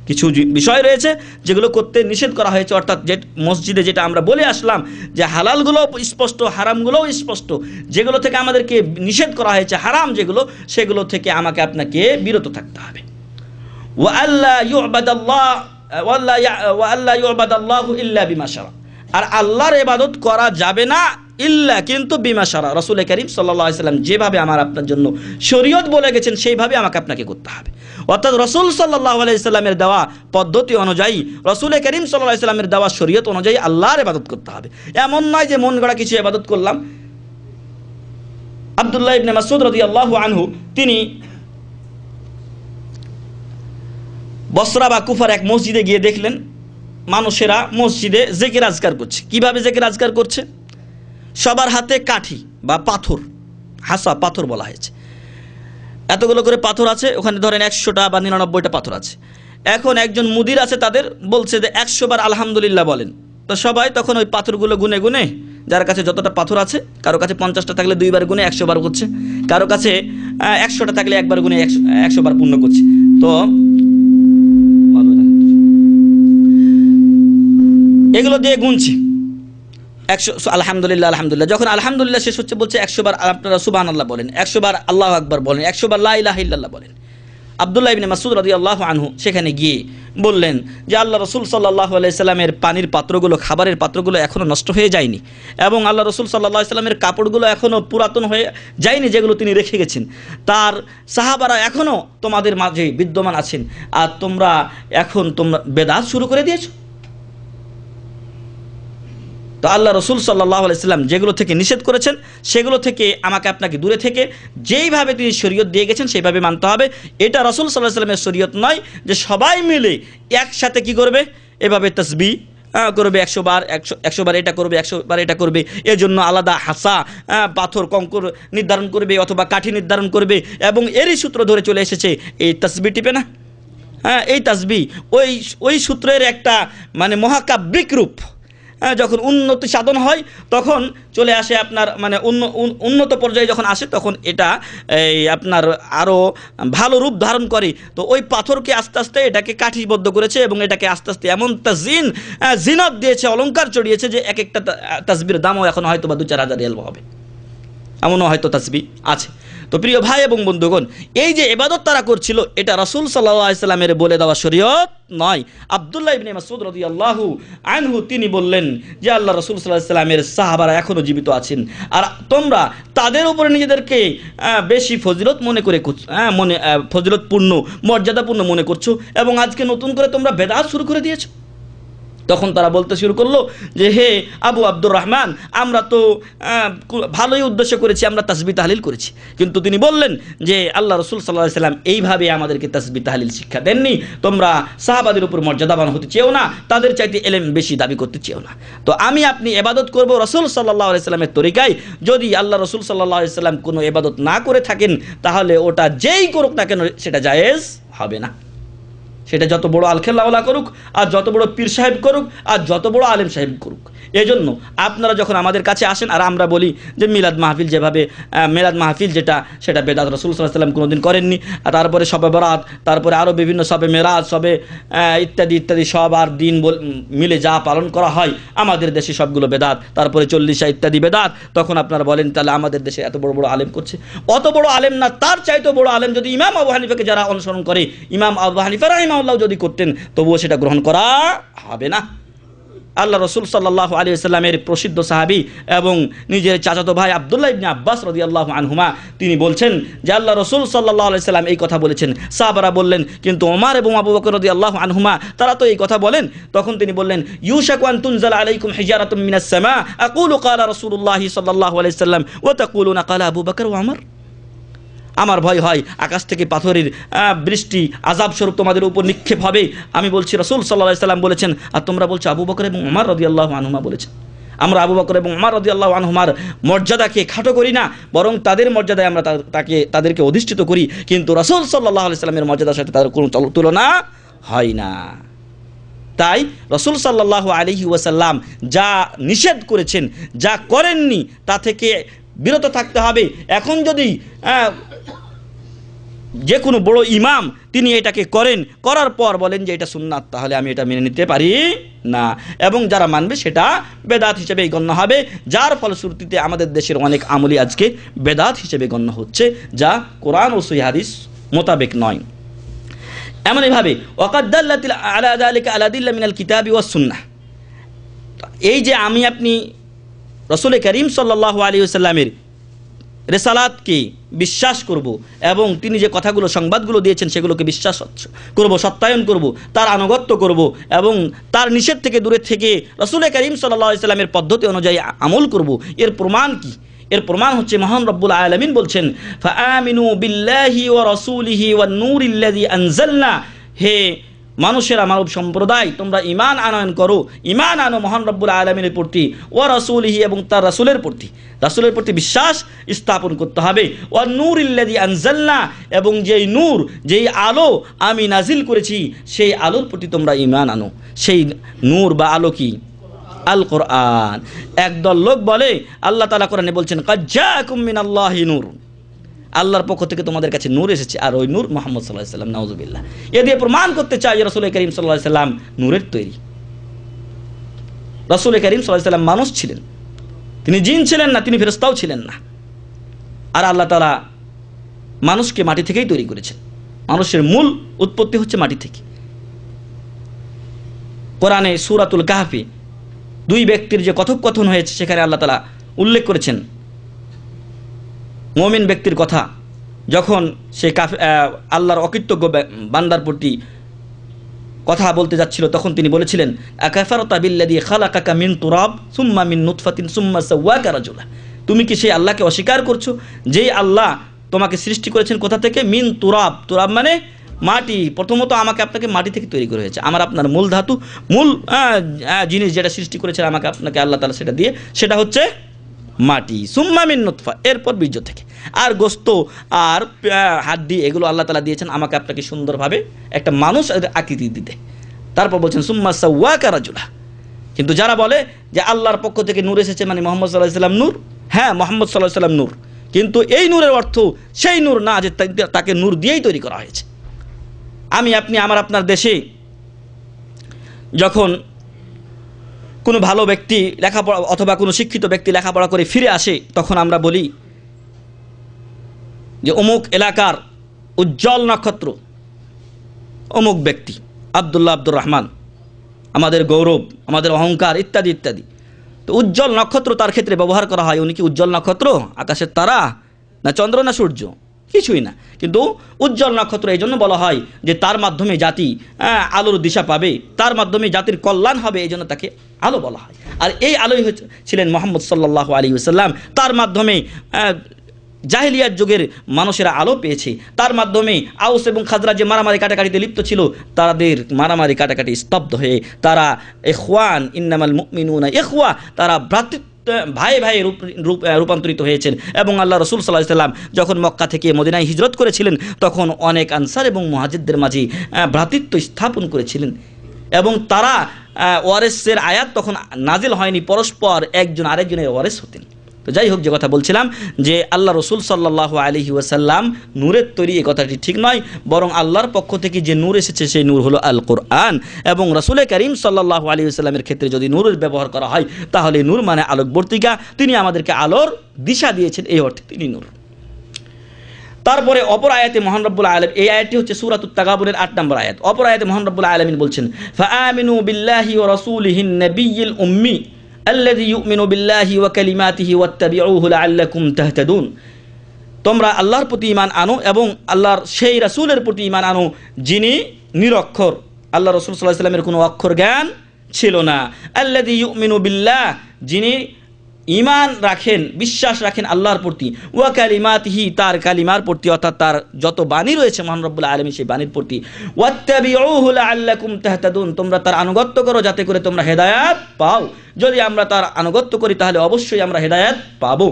কিছু বিষয় রয়েছে যেগুলো করতে নিষেধ করা হয়েছে। অর্থাৎ যে মসজিদে যেটা আমরা বলে আসলাম যে হালালগুলোও স্পষ্ট, হারামগুলোও স্পষ্ট, যেগুলো থেকে আমাদেরকে নিষেধ করা হয়েছে, হারাম যেগুলো, সেগুলো থেকে আমাকে আপনাকে বিরত থাকতে হবে। ওয়া আল্লা ইউবাদাল্লাহু ইল্লা বিমা শারা, আর আল্লাহর ইবাদত করা যাবে না ইল্লা কিন্তু বিমা শারা, রাসূল করিম সাল্লাল্লাহু আলাইহি ওয়াসাল্লাম যেভাবে আমার আপনার জন্য শরীয়ত বলে গেছেন সেইভাবে আমাকে আপনাকে করতে হবে। অর্থাৎ রাসূল সাল্লাল্লাহু আলাইহি ওয়াসাল্লামের দেওয়া পদ্ধতি অনুযায়ী, রাসূল করিম সাল্লাল্লাহু আলাইহি ওয়াসাল্লামের দেওয়া শরীয়ত অনুযায়ী আল্লাহর ইবাদত করতে হবে। এমন নয় যে মন গড়া কিছু ইবাদত করলাম। আব্দুল্লাহ ইবনে মাসউদ রাদিয়াল্লাহু আনহু তিনি বসরা বা কুফার এক মসজিদে গিয়ে দেখলেন মানুষেরা মসজিদে জিকির আজকার করছে। কিভাবে জিকির আজকার করছে? সবার হাতে কাঠি বা পাথর, হাসা পাথর বলা হয়েছে, এতগুলো করে পাথর আছে, ওখানে ধরেন 100টা বা 99টা পাথর আছে। এখন একজন মুদির আছে, তাদের বলছে যে 100 বার আলহামদুলিল্লাহ বলেন। তো সবাই তখন ওই পাথরগুলো গুনে গুনে, যার কাছে যতটা পাথর আছে, কারো কাছে 50টা থাকলে 2 বার গুনে 100 বার করছে, কারো কাছে 100টা থাকলে একবার গুনে 100 বার পূর্ণ করছে। তো এগুলো দিয়ে গুনছে 100 আলহামদুলিল্লাহ আলহামদুলিল্লাহ। যখন আলহামদুলিল্লাহ শেষ হচ্ছে, বলছে 100 বার আপনারা সুবহানাল্লাহ বলেন, 100 বার আল্লাহু আকবার বলেন, 100 বার লা ইলাহা ইল্লাল্লাহ বলেন। আব্দুল্লাহ ইবনে মাসউদ রাদিয়াল্লাহু আনহু সেখানে গিয়ে বললেন যে আল্লাহ রাসূল সাল্লাল্লাহু আলাইহি সাল্লামের পানির পাত্রগুলো, খাবারের পাত্রগুলো এখনো নষ্ট হয়ে যায়নি, এবং আল্লাহ রাসূল সাল্লাল্লাহু আলাইহি সাল্লামের কাপড়গুলো এখনো পুরাতন হয়ে যায়নি, যেগুলো তিনি রেখে গেছেন, তার সাহাবারা এখনো তোমাদের মাঝে বিদ্যমান আছেন, আর তোমরা বেদাত শুরু করে দিয়েছো। তো আল্লাহ রসুল সাল্লাল্লাহু আলাইহি সাল্লাম যেগুলো থেকে নিষেধ করেছেন, সেগুলো থেকে আমাকে আপনাকে দূরে থেকে যেইভাবে তিনি শরীয়ত দিয়ে গেছেন সেইভাবে মানতে হবে। এটা রসুল সাল্লাল্লাহু আলাইহি সাল্লামের শরীয়ত নয় যে সবাই মিলে একসাথে কি করবে, এভাবে তাসবিহ করবে 100 বার, 100 বার এটা করবে, 100 বার এটা করবে, এজন্য আলাদা হাসা, পাথর, কঙ্কর নির্ধারণ করবে অথবা কাঠি নির্ধারণ করবে, এবং এরই সূত্র ধরে চলে এসেছে এই তাসবিহ টিপে না, এই তাসবিহ ওই সূত্রের একটা মানে মহাকাব্যিক রূপ। যখন উন্নতি সাধন হয় তখন চলে আসে আপনার মানে উন্নত পর্যায়ে যখন আসে, তখন এটা আপনার আরও ভালো রূপ ধারণ করে। তো ওই পাথরকে আস্তে আস্তে এটাকে কাঠিবদ্ধ করেছে, এবং এটাকে আস্তে আস্তে এমন জিনত দিয়েছে, অলঙ্কার চড়িয়েছে, যে এক একটা তাসবির দামও এখন হয়তো বা 2-4 হাজার রিয়াল হবে, এমনও হয়তো তাসবিহ আছে। তো প্রিয় ভাই এবং বন্ধুগণ, এই যে ইবাদত তারা করছিল, এটা রাসূল সাল্লাল্লাহু আলাইহি সাল্লামের বলে দেওয়া শরীয়ত নয়। আব্দুল্লাহ ইবনে মাসউদ রাদিয়াল্লাহু আনহু তিনি বললেন যে আল্লাহ রাসূল সাল্লাল্লাহু আলাইহি সাল্লামের সাহাবারা এখনো জীবিত আছেন, আর তোমরা তাদের উপরে নিজেদেরকে বেশি ফজিলত মনে করে ফজিলতপূর্ণ, মর্যাদাপূর্ণ মনে করছো, এবং আজকে নতুন করে তোমরা বেদাত শুরু করে দিয়েছো। তখন তারা বলতে শুরু করলো যে হে আবু আব্দুর রহমান, আমরা তো ভালোই উদ্দেশ্য করেছি, আমরা তাসবিহ তাহলিল করেছি। কিন্তু তিনি বললেন যে আল্লাহ রসুল সাল্লাল্লাহু আলাইহি সাল্লাম এইভাবে আমাদেরকে তাসবিহ তাহলিল শিক্ষা দেননি, তোমরা সাহাবাদের উপর মর্যাদাবান হতে চেও না, তাদের চাইতে ইলম বেশি দাবি করতে চেও না। তো আপনি ইবাদত করবো রসুল সাল্লাল্লাহু আলাইহি সাল্লামের তরিকায়। যদি আল্লাহ রসুল সাল্লাল্লাহু আলাইহি সাল্লাম কোনো ইবাদত না করে থাকেন, তাহলে ওটা যেই করুক না কেন সেটা জায়েজ হবে না। সেটা যত বড় আলখেল্লাওয়ালা করুক, আর যত বড় পীর সাহেব করুক, আর যত বড় আলেম সাহেব করুক। এজন্য আপনারা যখন আমাদের কাছে আসেন আর আমরা বলি যে মিলাদ মাহফিল, যেভাবে মিলাদ মাহফিল সেটা বেদাত, রাসূল সাল্লাল্লাহু আলাইহি সাল্লাম কোনোদিন করেননি। আর তারপরে শবে বরাত, তারপরে আরও বিভিন্ন শবে মেরাজ, শবে ইত্যাদি ইত্যাদি সব আর দিন মিলে যা পালন করা হয় আমাদের দেশে সবগুলো বেদাত, তারপরে 40 ইত্যাদি বেদাত। তখন আপনারা বলেন তাহলে আমাদের দেশে এত বড় বড় আলেম করছে। অত বড় আলেম না, তার চাইতে বড় আলেম যদি ইমাম আবু হানিফাকে যারা অনুসরণ করে, ইমাম আবু হানিফা রাহিমাহুল্লাহ যদি করতেন, তবুও সেটা গ্রহণ করা হবে না। আল্লাহ রসুল সাল্লাল্লাহু আলাইহি ওয়াসাল্লামের প্রসিদ্ধ সাহাবী এবং নিজের চাচাতো ভাই আব্দুল্লাহ ইবনে আব্বাস রাদিয়াল্লাহু আনহুমা তিনি বলছেন যে আল্লাহ রসুল সাল্লাল্লাহু আলাইহি ওয়াসাল্লাম এই কথা বলেছেন। সাহাবারা বললেন কিন্তু ওমর এবং আবু বকর রাদিয়াল্লাহু আনহুমা তারা তো এই কথা বলেন। তখন তিনি বললেন ইউশাকু আন তুনজালা আলাইকুম হিজারাতুম মিনাস সামা আকুলু ক্বালা রাসূলুল্লাহি সাল্লাল্লাহু আলাইহি ওয়াসাল্লাম ওয়া তাকুলুনা ক্বালা আবু বকর ওয়া ওমর। আমার ভয় হয় আকাশ থেকে পাথরের বৃষ্টি আযাব স্বরূপ তোমাদের উপর নিক্ষেপ হবে। আমি বলছি রাসূল সাল্লাল্লাহু আলাইহি ওয়াসাল্লাম বলেছেন, আর তোমরা বলছো আবু বকর এবং ওমর রাদিয়াল্লাহু আনহুমা বলেছেন। আমরা আবু বকর এবং ওমর রাদিয়াল্লাহু আনহুমার মর্যাদাকে খাটো করি না, বরং তাদের মর্যাদায় আমরা তাদেরকে অধিষ্ঠিত করি। কিন্তু রাসূল সাল্লাল্লাহু আলাইহি ওয়াসাল্লামের মর্যাদার সাথে তাদের কোনো তুলনা হয় না। তাই রাসূল সাল্লাল্লাহু আলাইহি ওয়াসাল্লাম যা নিষেধ করেছেন, যা করেননি, তা থেকে বিরত থাকতে হবে। এখন যদি যে কোনো বড় ইমাম তিনি এটাকে করার পর বলেন যে এটা সুন্নাত, তাহলে আমি এটা মেনে নিতে পারি না, এবং যারা মানবে সেটা বেদাত হিসেবে গণ্য হবে। যার ফলশ্রুতিতে আমাদের দেশের অনেক আমলি আজকে বেদাত হিসেবে গণ্য হচ্ছে, যা কোরআন ও সহিহ হাদিস মোতাবেক নয়। এমনইভাবে ওয়াকাদ দাল্লাত আলা যালিকা আলাদিল্লা মিনাল কিতাবি ওয়াস সুন্নাহ। এই যে আপনি রাসূল করিম সাল্লাল্লাহু আলাইহি ওয়াসাল্লামের রিসালাতকে বিশ্বাস করব, এবং তিনি যে কথাগুলো সংবাদগুলো দিয়েছেন সেগুলোকে বিশ্বাস করব, সত্যায়ন করব, তার আনুগত্য করব, এবং তার নিষেধ থেকে দূরে থেকে রাসূল করিম সাল্লাল্লাহু আলাইহি ওয়াসাল্লামের পদ্ধতি অনুযায়ী আমল করব। এর প্রমাণ কি? এর প্রমাণ হচ্ছে মহান রব্বুল আলামিন বলছেন ফাআমিনু বিল্লাহি ওয়া রাসূলিহি ওয়ান নূরিল্লাযী আনজালনা। হে মানুষেরা, মানব সম্প্রদায়, তোমরা ঈমান আনয়ন করো, ঈমান আনো মহান রব্বুল আলামিনের প্রতি, ওয়া রাসূলিহি এবং তার রাসূলের প্রতি বিশ্বাস স্থাপন করতে হবে। ওয়া নূরিল্লাযী আনজালনা এবং যেই নূর, যেই আলো আমি নাজিল করেছি সেই আলোর প্রতি তোমরা ঈমান আনো। সেই নূর বা আলো কি? আল কোরআন। একদল লোক বলে, আল্লাহ তাআলা কোরআনে বলছেন ক্বাদ জাআকুম মিনাল্লাহি নূর, আল্লাহর পক্ষ থেকে তোমাদের কাছে নূর এসেছে, আর ওই নূর মুহাম্মদ সাল্লাল্লাহু আলাইহি ওয়াসাল্লাম। নাউযুবিল্লাহ। এ দিয়ে প্রমাণ করতে চাই রাসূল করিম সাল্লাল্লাহু আলাইহি ওয়াসাল্লাম নূরের তৈরি। রাসূল করিম সাল্লাল্লাহু আলাইহি ওয়াসাল্লাম মানুষ ছিলেন, তিনি জিন ছিলেন না, তিনি ফেরেশতাও ছিলেন না। আর আল্লাহ তাআলা মানুষকে মাটি থেকেই তৈরি করেছেন। মানুষের মূল উৎপত্তি হচ্ছে মাটি থেকে। কোরআনে সূরাতুল কাহফে দুই ব্যক্তির যে কথোপকথন হয়েছে সেখানে আল্লাহ তাআলা উল্লেখ করেছেন মুমিন ব্যক্তির কথা, যখন সে আল্লাহর অকৃতজ্ঞ বান্দার প্রতি কথা বলতে যাচ্ছিল, তখন তিনি বলেছিলেন আকাফারতা বিল্লাযী খালাকাকা মিন তুরাব সুম্মা মিন নুতফাতিন সুম্মা সাওয়াকা রাজুলা, তুমি কি সেই আল্লাহকে অস্বীকার করছো যেই আল্লাহ তোমাকে সৃষ্টি করেছেন কোথা থেকে? মিন তুরাব, তুরাব মানে মাটি। প্রথমত আমাকে আপনাকে মাটি থেকে তৈরি করে হয়েছে, আমার আপনার মূল ধাতু, মূল জিনিস যেটা সৃষ্টি করেছেন আমাকে আপনাকে আল্লাহ তাআলা সেটা দিয়ে, সেটা হচ্ছে মাটি। সুম্মা মিন নুতফা, এরপর বীর্য থেকে, আর গোস্ত আর হাড্ডি এগুলো আল্লাহ তাআলা দিয়েছেন আমাকে আপনাকে সুন্দরভাবে একটা মানুষ আকৃতি দিতে। তারপর বলছেন সুম্মা সাওয়াকা রাজুলা। কিন্তু যারা বলে যে আল্লাহর পক্ষ থেকে নূর এসেছে মানে মুহাম্মদ সাল্লাল্লাহু আলাইহি ওয়াসাল্লাম নূর, হ্যাঁ মুহাম্মদ সাল্লাল্লাহু আলাইহি ওয়াসাল্লাম নূর, কিন্তু এই নূরের অর্থ সেই নূর না যে তাকে নূর দিয়েই তৈরি করা হয়েছে। আমি আপনি আমার আপনার দেশে যখন কোনো ভালো ব্যক্তি লেখাপড়া অথবা কোনো শিক্ষিত ব্যক্তি লেখাপড়া করে ফিরে আসে, তখন আমরা বলি যে অমুক এলাকার উজ্জ্বল নক্ষত্র অমুক ব্যক্তি আব্দুর রহমান, আমাদের গৌরব, আমাদের অহংকার, ইত্যাদি ইত্যাদি। তো উজ্জ্বল নক্ষত্র তার ক্ষেত্রে ব্যবহার করা হয়। উনি কি উজ্জ্বল নক্ষত্র? আকাশের তারা না চন্দ্র না সূর্য? কিছুই না। কিন্তু উজ্জ্বল নক্ষত্র এই জন্য বলা হয় যে তার মাধ্যমে জাতি আলোর দিশা পাবে, তার মাধ্যমে জাতির কল্যাণ হবে, এই জন্য তাকে আলো বলা হয়। আর এই আলোই ছিলেন মুহাম্মদ সাল্লাল্লাহু আলাইহি ওয়াসাল্লাম। তার মাধ্যমে জাহেলিয়াত যুগের মানুষেরা আলো পেয়েছে, তার মাধ্যমে আউস এবং খাজরাজ যে মারামারি কাটাকাটিতে লিপ্ত ছিল তাদের মারামারি কাটাকাটি স্তব্ধ হয়ে তারা ইখওয়ান, ইন্নামাল মুমিনুনা ইখওয়া, তারা ভ্রাতৃত্ব ভাই ভাই রূপান্তরিত হয়েছেন। এবং আল্লাহ রাসূল সাল্লাল্লাহু আলাইহি ওয়াসাল্লাম যখন মক্কা থেকে মদিনায় হিজরত করেছিলেন তখন অনেক আনসার এবং মুহাজিরদের মাঝে ভ্রাতৃত্ব স্থাপন করেছিলেন। এবং তারা ওয়ারেসের আয়াত তখন নাজিল হয়নি, পরস্পর একজন আরেকজনের ওয়ারেস হতেন। তো যাই হোক, যে কথা বলছিলাম যে আল্লাহ রাসূল সাল্লাল্লাহু আলাইহি ওয়াসাল্লাম নূরের তৈরি, এই কথাটি ঠিক নয়, বরং আল্লাহর পক্ষ থেকে যে নূর এসেছে সেই নূর হলো আল কোরআন। এবং রাসূল করিম সাল্লাল্লাহু আলাইহি ওয়াসাল্লামের ক্ষেত্রে যদি নূরের ব্যবহার করা হয় তাহলে নূর মানে আলোকবর্তিকা, তিনি আমাদেরকে আলোর দিশা দিয়েছেন, এই অর্থে তিনি নূর। তারপরে অপর আয়াতে মহান রব্বুল আলামিন, এই আয়াতটি হচ্ছে সূরাতুত তাগাবুনের 8 নম্বর আয়াত। অপর আয়াতে মহান রব্বুল আলামিন বলছেন ফাআমিনু বিল্লাহি ওয়া রাসূলিহিন নাবিয়্যিল উম্মি আল্লাযী ইউমিনু বিল্লাহি ওয়া কালিমাতিহি ওয়াত্তাবিউহু লাআল্লাকুম তাহতাদুন, তোমরা আল্লাহর প্রতি ঈমান আনো এবং আল্লাহর সেই রাসূলের প্রতি ঈমান আনো যিনি নিরক্ষর। আল্লাহ রাসূল সাল্লাল্লাহু আলাইহি ওয়াসাল্লামের কোনো অক্ষর জ্ঞান ছিল না। আল্লাযী ইউমিনু বিল্লাহ, যিনি ঈমান রাখেন, বিশ্বাস রাখেন আল্লাহর প্রতি, ওয়া কালিমাতিহি, তার কালিমার প্রতি, অর্থাৎ তার যত বাণী রয়েছে মহান রব্বুল আলামিন সেই বাণীর প্রতি, ওয়াত্তাবিউহু লাআল্লাকুম তাহতাদুন, তোমরা তার আনুগত্য করো যাতে করে তোমরা হেদায়েত পাও। যদি আমরা তার আনুগত্য করি তাহলে অবশ্যই আমরা হেদায়েত পাবো।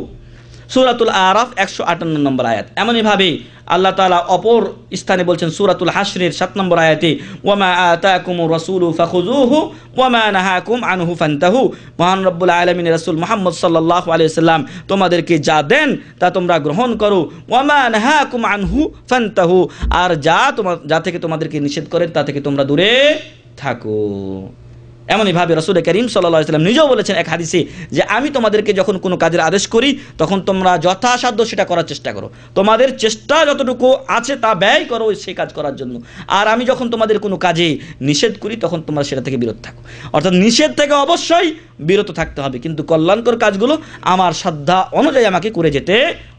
সূরাতুল আরাফ 158 নম্বর আয়াত। এমনইভাবে আল্লাহ তাআলা অপর স্থানে বলছেন সূরাতুল হাশরের 7 নম্বর আয়াতে ওয়ামা আতাকুমুর রাসূলু ফাখুযুহু ওয়ামা নাহাকুম আনহু ফান্তাহু, মহান রব্বুল আলামিনের রাসূল মুহাম্মদ সাল্লাল্লাহু আলাইহি ওয়াসাল্লাম তোমাদেরকে যা দেন তা তোমরা গ্রহণ করো, ওয়ামা নাহাকুম আনহু ফান্তাহু, আর যা থেকে তোমাদেরকে নিষেধ করেন তা থেকে তোমরা দূরে থাকো। এমনইভাবে রাসূল করিম সাল্লাল্লাহু আলাইহি ওয়াসাল্লাম নিজেও বলেছেন এক হাদিসে যে আমি তোমাদেরকে যখন কোনো কাজের আদেশ করি তখন তোমরা যথাসাধ্য সেটা করার চেষ্টা করো, তোমাদের চেষ্টা যতটুকু আছে তা ব্যয় করো সেই কাজ করার জন্য। আর আমি যখন তোমাদের কোনো কাজে নিষেধ করি তখন তোমরা সেটা থেকে বিরত থাকো। অর্থাৎ নিষেধ থেকে অবশ্যই বিরত থাকতে হবে, কিন্তু কল্যাণকর কাজগুলো আমার শ্রদ্ধা অনুযায়ী আমাকে করে যেতে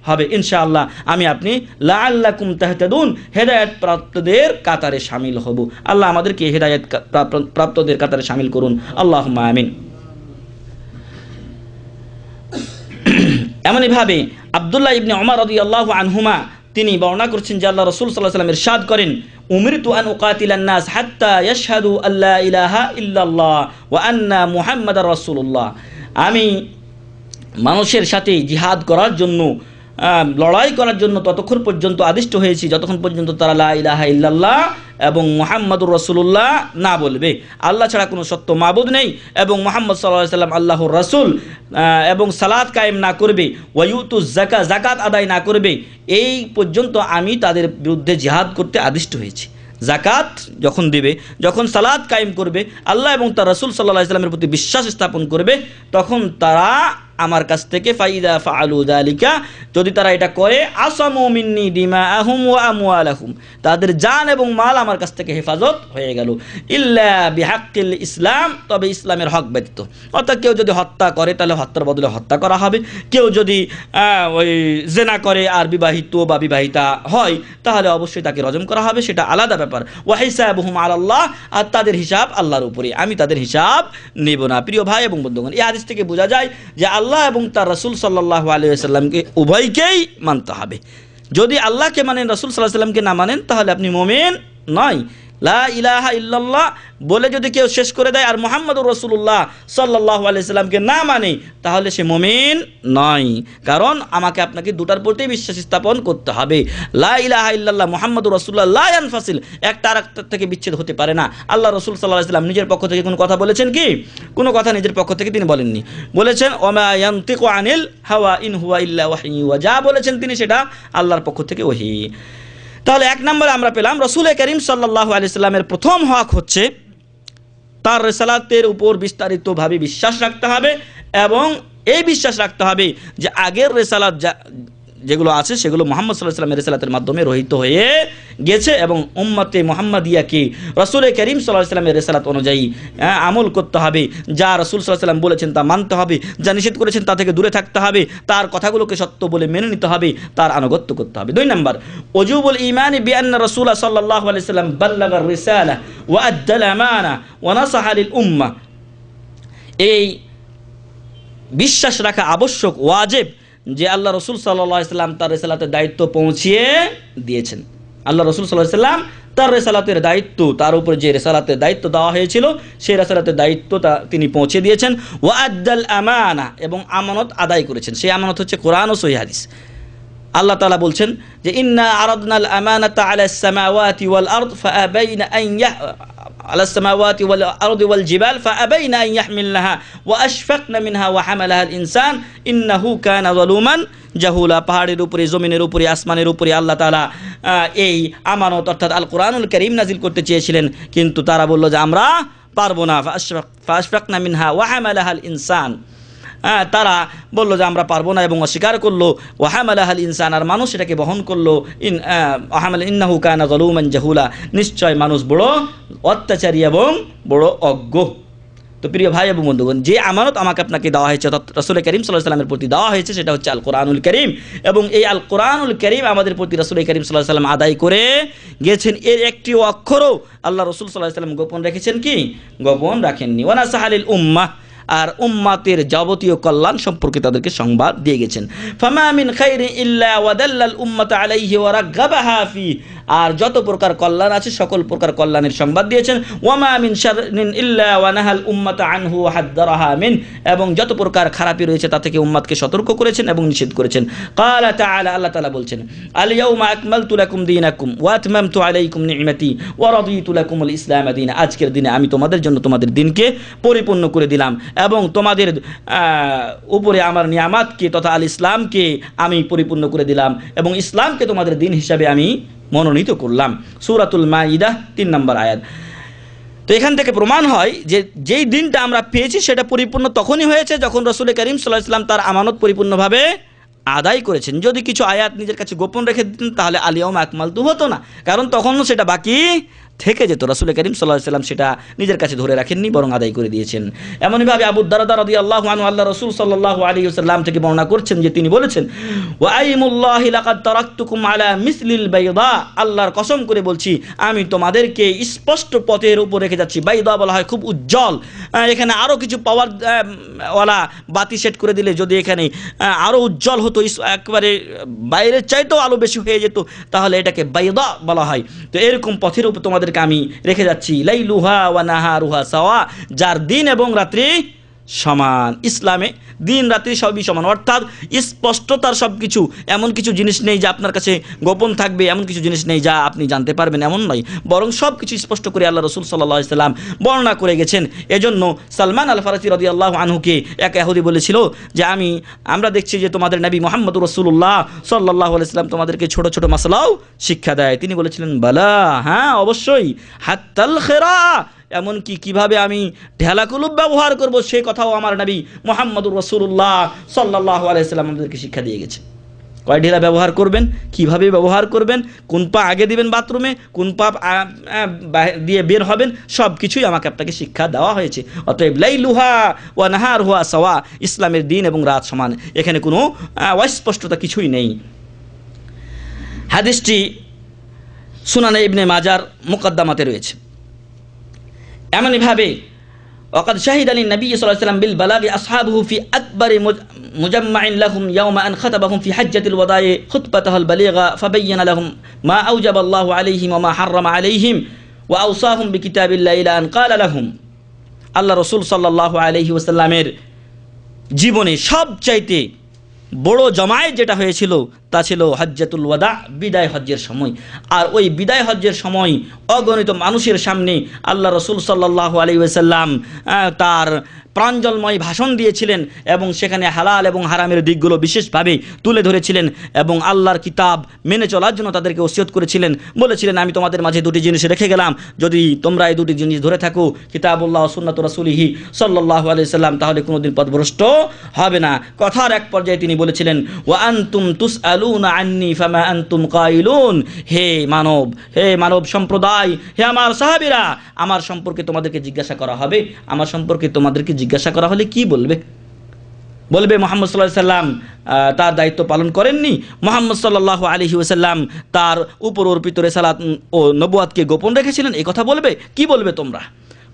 হবে। ইনশাআল্লাহ আমি আপনি লাআল্লাকুম তাহতাদুন, হেদায়েত প্রাপ্তদের কাতারে শামিল হব। আল্লাহ আমাদেরকে হেদায়েত প্রাপ্তদের কাতারে শামিল করুন, আল্লাহুম্মা আমিন। এমনইভাবে আব্দুল্লাহ ইবনে ওমর রাদিয়াল্লাহু আনহুমা তিনি বর্ণনা করছেন যে আল্লাহ রাসূল সাল্লাল্লাহু আলাইহি ওয়াসাল্লাম ইরশাদ করেন, উমিরতু আন উকাতিলান নাস হাত্তা ইয়াশহাদু আল্লা ইলাহা ইল্লাল্লাহ ওয়া আন্না মুহাম্মাদার রাসূলুল্লাহ। আমি মানুষের সাথে জিহাদ করার জন্য, লড়াই করার জন্য ততক্ষণ পর্যন্ত আদিষ্ট হয়েছি যতক্ষণ পর্যন্ত তারা লা ইলাহা ইল্লাল্লাহ এবং মুহাম্মাদুর রাসূলুল্লাহ না বলবে, আল্লাহ ছাড়া কোনো সত্য মাবুদ নেই এবং মুহাম্মদ সাল্লাল্লাহু আলাইহি ওয়াসাল্লাম আল্লাহর রাসূল, এবং সালাত কায়েম না করবে, ওয়ায়ুতু যাকাত আদায় না করবে, এই পর্যন্ত আমি তাদের বিরুদ্ধে জিহাদ করতে আদিষ্ট হয়েছি। যাকাত যখন দেবে, যখন সালাত কায়েম করবে, আল্লাহ এবং তার রাসূল সাল্লাল্লাহু আলাইহি ওয়াসাল্লামের প্রতি বিশ্বাস স্থাপন করবে, তখন তারা আমার কাছ থেকে ফাইদা ফাআলু যালিকা, যদি তারা এটা করে, আসামু মিন্নি দিমাআহুম ওয়া আমওয়ালাহুম, তাদের জান এবং মাল আমার কাছ থেকে হেফাজত হয়ে গেল, ইল্লা বিহাক্কিল ইসলাম, তবে ইসলামের হক ব্যতীত। অর্থাৎ কেউ যদি হত্যা করে তাহলে হত্যার বদলে হত্যা করা হবে, কেউ যদি ওই জেনা করে আর বিবাহিত বা বিবাহিতা হয় তাহলে অবশ্যই তাকে রজম করা হবে, সেটা আলাদা ব্যাপার। ওয়া হিসাবুহুম আলাল্লাহ, আর তাদের হিসাব আল্লাহর উপরে, আমি তাদের হিসাব নেব না। প্রিয় ভাই এবং বন্ধুগণ, এই হাদিস থেকে বোঝা যায় যে আল্লাহ এবং তার রাসূল সাল্লাল্লাহু আলাইহি ওয়াসাল্লামকে উভয়কেই মানতে হবে। যদি আল্লাহকে মানেন, রাসূল সাল্লাল্লাহু আলাইহি ওয়াসাল্লামকে না মানেন, তাহলে আপনি মুমিন নয়। লা ইলাহা ইল্লাল্লাহ বলে যদি কেউ শেষ করে দেয় আর মুহাম্মাদুর রাসূলুল্লাহ সাল্লাল্লাহু আলাইহি ওয়াসাল্লামকে না মানে, তাহলে সে মুমিন নয়। কারণ আমাকে আপনাকে দুটার প্রতি বিশ্বাস স্থাপন করতে হবে। লা ইলাহা ইল্লাল্লাহ মুহাম্মাদুর রাসূলুল্লাহ লা ইয়ানফাসিল, একটা আরেকটার থেকে বিচ্ছেদ হতে পারে না। আল্লাহ রাসূল সাল্লাল্লাহু আলাইহি ওয়াসাল্লাম নিজের পক্ষ থেকে কোনো কথা বলেছেন কি? কোনো কথা নিজের পক্ষ থেকে তিনি বলেননি। বলেছেন ওমা ইয়ানতিকু আনিল হাওয়া ইন হুয়া ইল্লা ওয়াহয়ুন ইউহা, যা বলেছেন তিনি সেটা আল্লাহর পক্ষ থেকে ওহী। তাহলে এক নম্বরে আমরা পেলাম রাসূল করিম সাল্লাল্লাহু আলাইহি ওয়াসাল্লামের প্রথম হক হচ্ছে তার রিসালাতের উপর বিস্তারিতভাবে বিশ্বাস রাখতে হবে, এবং এই বিশ্বাস রাখতে হবে যে আগের রিসালাত যেগুলো আছে সেগুলো মুহাম্মদ সাল্লাল্লাহু আলাইহি ওয়াসাল্লামের রিসালাতের মাধ্যমে রহিত হয়ে গেছে, এবং উম্মতে মুহাম্মাদিয়াকে রাসূল করিম সাল্লাল্লাহু আলাইহি ওয়াসাল্লামের রিসালাত অনুযায়ী আমল করতে হবে। যা রাসূল সাল্লাল্লাহু আলাইহি ওয়াসাল্লাম বলেছেন তা মানতে হবে, যা নিষেধ করেছেন তা থেকে দূরে থাকতে হবে, তার কথাগুলোকে সত্য বলে মেনে নিতে হবে, তার আনুগত্য করতে হবে। 2 নম্বর, ওয়াজিবুল ঈমানি বিআন্না রাসূল সাল্লাল্লাহু আলাইহি ওয়াসাল্লাম বাল্লাগার রিসালা ওয়া আদ্দাল আমানা ওয়া নাসাহা লিল উম্মাহ। এই বিশ্বাস রাখা আবশ্যক, ওয়াজিব, যে আল্লাহ রাসূল সাল্লাল্লাহু আলাইহি ওয়াসাল্লাম তার রিসালাতের দায়িত্ব পৌঁছিয়ে দিয়েছেন। আল্লাহ রাসূল সাল্লাল্লাহু আলাইহি ওয়াসাল্লাম তার রিসালাতের দায়িত্ব, তার উপর যে রিসালাতের দায়িত্ব দেওয়া হয়েছিল সেই রিসালাতের দায়িত্ব তিনি পৌঁছে দিয়েছেন। ওয়া আদ্দাল আমানা, এবং আমানত আদায় করেছেন। সেই আমানত হচ্ছে কোরআন ও সহিহ হাদিস। আল্লাহ তাআলা বলছেন যে ইন্না আরাদনাল আমানাতা আলাস সামাওয়াতি ওয়াল আরদ ফাআবাইনা আন على السماوات والأرض والجبال فأبين أن يحملنها وأشفقن منها وحملها الإنسان إنه كان ظلوما জাহুলা। পাহাড়ের উপরে, জমিনের উপরে, আসমানের উপরে আল্লাহ তাআলা এই আমানত অর্থাৎ আল কোরআনুল কারীম নাজিল করতে চেয়েছিলেন, কিন্তু তারা বলল যে আমরা পারবো না। ফাআশফাকনা মিনহা ওয়া হামালাহাল ইনসান, তারা বলল যে আমরা পারবো না এবং অস্বীকার করলো। ওয়া হামালাহাল ইনসান, আর মানুষ এটাকে বহন করলো। ইন্নাহু কানা যালুমান জাহুলা, নিশ্চয় মানুষ বড় অত্যাচারী এবং বড় অজ্ঞ। তো প্রিয় ভাই এবং বন্ধুগণ, যে আমানত আমাকে আপনাকে দেওয়া হয়েছে অর্থাৎ রাসূল করিম সাল্লাল্লাহু আলাইহি ওয়াসাল্লামের প্রতি দেওয়া হয়েছে সেটা হচ্ছে আল কোরআনুল কারীম, এবং এই আল কোরআনুল কারীম আমাদের প্রতি রাসূল করিম সাল্লাল্লাহু আলাইহি ওয়াসাল্লাম আদায় করে গেছেন। এর একটি অক্ষরও আল্লাহ রাসূল সাল্লাল্লাহু আলাইহি ওয়াসাল্লাম গোপন রেখেছেন কি? গোপন রাখেননি। ওয়া নাসাহা লিল উম্মাহ, আর উম্মাতের যাবতীয় কল্যাণ সম্পর্কে তাদেরকে সংবাদ দিয়ে গেছেন। ফামা মিন খাইরিন ইল্লা ওয়াদাল্লাল উম্মাতা আলাইহি ওয়া রাগাবাহা ফি, আর যত প্রকার কল্যাণ আছে সকল প্রকার কল্যাণের সংবাদ দিয়েছেন। ওয়ামা মিন শাররিন ইল্লা ওয়া নাহাল উম্মাতা আনহু ওয়া হাদ্দারাহা মিন, এবং যত প্রকার খারাপি রয়েছে তা থেকে উম্মতকে সতর্ক করেছেন এবং নিষেধ করেছেন। ক্বালা তাআলা, আল্লাহ তাআলা বলছেন, আল ইয়াউমা আকমালতু লাকুম দীনাকুম ওয়া আতমামতু আলাইকুম নি'মাতি ওয়া রাদিতু লাকুমুল ইসলাম দীনা, আজকের দিনে আমি তোমাদের জন্য তোমাদের দিনকে পরিপূর্ণ করে দিলাম এবং তোমাদের উপরে আমার নিয়ামতকে তথা আল ইসলামকে আমি পরিপূর্ণ করে দিলাম এবং ইসলামকে তোমাদের দিন হিসাবে আমি মনোনীত করলাম। সূরাতুল মাইদা 3 নম্বর আয়াত। তো এখান থেকে প্রমাণ হয় যে যেই দিনটা আমরা পেয়েছি সেটা পরিপূর্ণ তখনই হয়েছে যখন রাসূল করিম সাল্লাল্লাহু আলাইহি ওয়াসাল্লাম তার আমানত পরিপূর্ণভাবে আদায় করেছেন। যদি কিছু আয়াত নিজের কাছে গোপন রেখে দিতেন তাহলে আল ইয়াউমা আকমালতু হতো না, কারণ তখনও সেটা বাকি থেকে যেত, রাসূল করিম সাল্লাল্লাহু আলাইহি ওয়াসাল্লাম সেটা নিজের কাছে ধরে রাখেননি, বরং আদায় করে দিয়েছেন। এমনইভাবে আবু দারদা রাদিয়াল্লাহু আনহু আল্লাহ রাসূল সাল্লাল্লাহু আলাইহি ওয়াসাল্লাম থেকে বর্ণনা করছেন যে তিনি বলেছেন, ওয়া আইমুল্লাহি লাকাদ তারাকতুকুম আলা মিসলিল বাইদা, আল্লাহর কসম করে বলছি আমি তোমাদেরকে স্পষ্ট পথের উপর রেখে যাচ্ছি। বাইদা বলা হয় খুব উজ্জ্বল, এখানে আরও কিছু পাওয়ার ওয়ালা বাতি সেট করে দিলে যদি এখানে আরও উজ্জ্বল হতো, একেবারে বাইরের চাইতেও আলো বেশি হয়ে যেত, তাহলে এটাকে বাইদা বলা হয়। তো এরকম পথের উপর তোমাদেরকে আমি রেখে যাচ্ছি। লাইলুহা ওয়া নাহারুহা সাওয়া, যার দিন এবং রাত্রি সমান। ইসলামে দিন রাত্রি সবই সমান, অর্থাৎ স্পষ্টতার সব কিছু, এমন কিছু জিনিস নেই যা আপনার কাছে গোপন থাকবে, এমন কিছু জিনিস নেই যা আপনি জানতে পারবেন, এমন নয়, বরং সব কিছু স্পষ্ট করে আল্লাহ রাসূল সাল্লাল্লাহু আলাইহি ওয়াসাল্লাম বর্ণনা করে গেছেন। এজন্য সালমান আল ফারসি রাদিয়াল্লাহু আনহুকে এক ইহুদি বলেছিল যে আমরা দেখছি যে তোমাদের নবী মুহাম্মদুর রাসূলুল্লাহ সাল্লাল্লাহু আলাইহি ওয়াসাল্লাম তোমাদেরকে ছোট ছোট মাসলাও শিক্ষা দেয়। তিনি বলেছিলেন, বালা, হ্যাঁ অবশ্যই, হাত্তাল খেরা, এমনকি কিভাবে আমি ঢেলাকুলুপ ব্যবহার করব সে কথাও আমার নবী মুহাম্মদুর রাসূলুল্লাহ সাল্লাল্লাহু আলাইহি ওয়াসাল্লাম আমাদেরকে শিক্ষা দিয়ে গেছে। কয় ঢেলা ব্যবহার করবেন, কিভাবে ব্যবহার করবেন, কোন পা আগে দিবেন বাথরুমে, কোন পা দিয়ে বের হবেন, সব কিছুই আপনাকে শিক্ষা দেওয়া হয়েছে। অতএব লাইলুহা ওয়া নাহারুহা সাওয়া, ইসলামের দিন এবং রাত সমান, এখানে কোনো অস্পষ্টতা কিছুই নেই। হাদিসটি সুনানে ইবনে মাজার মুকদ্দমাতে রয়েছে। এমনইভাবে ওয়াকাদ শাহিদা লিন নবী সাল্লাল্লাহু আলাইহি ওয়াসাল্লাম বিল বালাগি আসহাবুহু ফি আকবারি মুজাম্মাইন লাহুম ইয়াওমা আন খাতাবাহুম ফি হাজ্জাতিল ওয়াদা'i খুতবাতাহুল বালিগা ফাবাyyana লাহুম মা আওজাবা আল্লাহু আলাইহিম ওয়া মা হাররামা আলাইহিম ওয়া আওসাহুম বিকিতাবিল্লাহি ইলা আন ক্বালা লাহুম। আল্লাহ রাসূল সাল্লাল্লাহু আলাইহি ওয়াসাল্লামের জীবনে সবচাইতে বড় জমায়েত যেটা হয়েছিল তা ছিল হজ্জাতুল ওয়াদা, বিদায় হজ্জের সময়। আর ওই বিদায় হজ্জের সময় অগণিত মানুষের সামনে আল্লাহ রাসূল সাল্লাল্লাহু আলাইহি ওয়াসাল্লাম তার প্রাঞ্জলময় ভাষণ দিয়েছিলেন এবং সেখানে হালাল এবং হারামের দিকগুলো বিশেষভাবে তুলে ধরেছিলেন এবং আল্লাহর কিতাব মেনে চলার জন্য তাদেরকে ওসিয়ত করেছিলেন। বলেছিলেন, আমি তোমাদের মাঝে দুটি জিনিস রেখে গেলাম, যদি তোমরা এই দুটি জিনিস ধরে থাকো, কিতাবুল্লাহ ও সুন্নাত রাসূলিহি সাল্লাল্লাহু আলাইহি ওয়াসাল্লাম, তাহলে কোনোদিন পথভ্রষ্ট হবে না। কথার এক পর্যায়ে তিনি বলেছিলেন, ওয়া আনতুম তুসআলুনা আন্নী ফামা আনতুম কাইলুন, হে মানব সম্প্রদায়, হে আমার সাহাবীরা, আমার সম্পর্কে তোমাদেরকে জিজ্ঞাসা করা হবে, আমার সম্পর্কে তোমাদেরকে জিজ্ঞাসা করা হলে কি বলবে? মুহাম্মদ সাল্লাল্লাহু আলাইহি ওয়াসাল্লাম তার দায়িত্ব পালন করেননি, মুহাম্মদ সাল্লাল্লাহু আলাইহি ওয়াসাল্লাম তার উপর অর্পিত রিসালাত ও নবুয়াতকে গোপন রেখেছিলেন, এই কথা বলবে? কি বলবে তোমরা?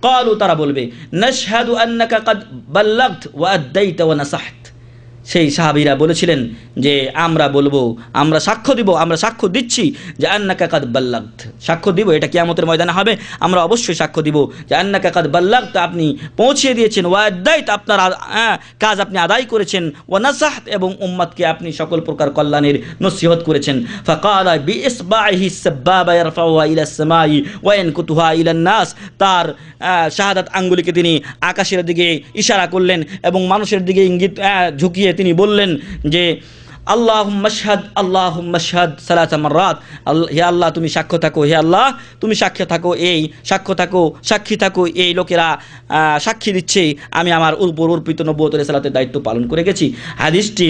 ক্বালু, তারা বলবে, নাশহাদু আন্নাকা কাদ বাল্লাগত ওয়া আদ্দাইতা ওয়া নাসাহত। সেই সাহাবীরা বলেছিলেন যে আমরা বলবো, আমরা সাক্ষ্য দিব, আমরা সাক্ষ্য দিচ্ছি যে আন্নাকা কাদ বাল্লাগত, সাক্ষ্য দিব, এটা কিয়ামতের ময়দানে হবে, আমরা অবশ্যই সাক্ষ্য দিব যে আন্নাকা কাদ বাল্লাগত, আপনি পৌঁছিয়ে দিয়েছেন, ওয়া আদ্দাইত, আপনার কাজ আপনি আদায় করেছেন, ওয়া নাসাহত, এবং উম্মতকে আপনি সকল প্রকার কল্যাণের নসিহত করেছেন। ফাকালা বিইসবাইহি সাব্বাবা ইয়ারফাউহা ইলা সামাই ওয়া ইয়ানকুতুহা ইলা নাস, তার শাহাদাত আঙ্গুলিকে তিনি আকাশের দিকে ইশারা করলেন এবং মানুষের দিকে ইঙ্গিত ঝুঁকিয়ে তিনি বললেন যে আল্লাহুম্মা শাহাদ, আল্লাহুম্মা শাহাদ সালাসা মাররাত, হে আল্লাহ তুমি সাক্ষ্য থাকো, হে আল্লাহ তুমি সাক্ষ্য থাকো, সাক্ষী থাকো, এই লোকেরা সাক্ষী দিচ্ছে আমি আমার উপর অর্পিত নবুয়ত রিসালাতের দায়িত্ব পালন করে গেছি। হাদিসটি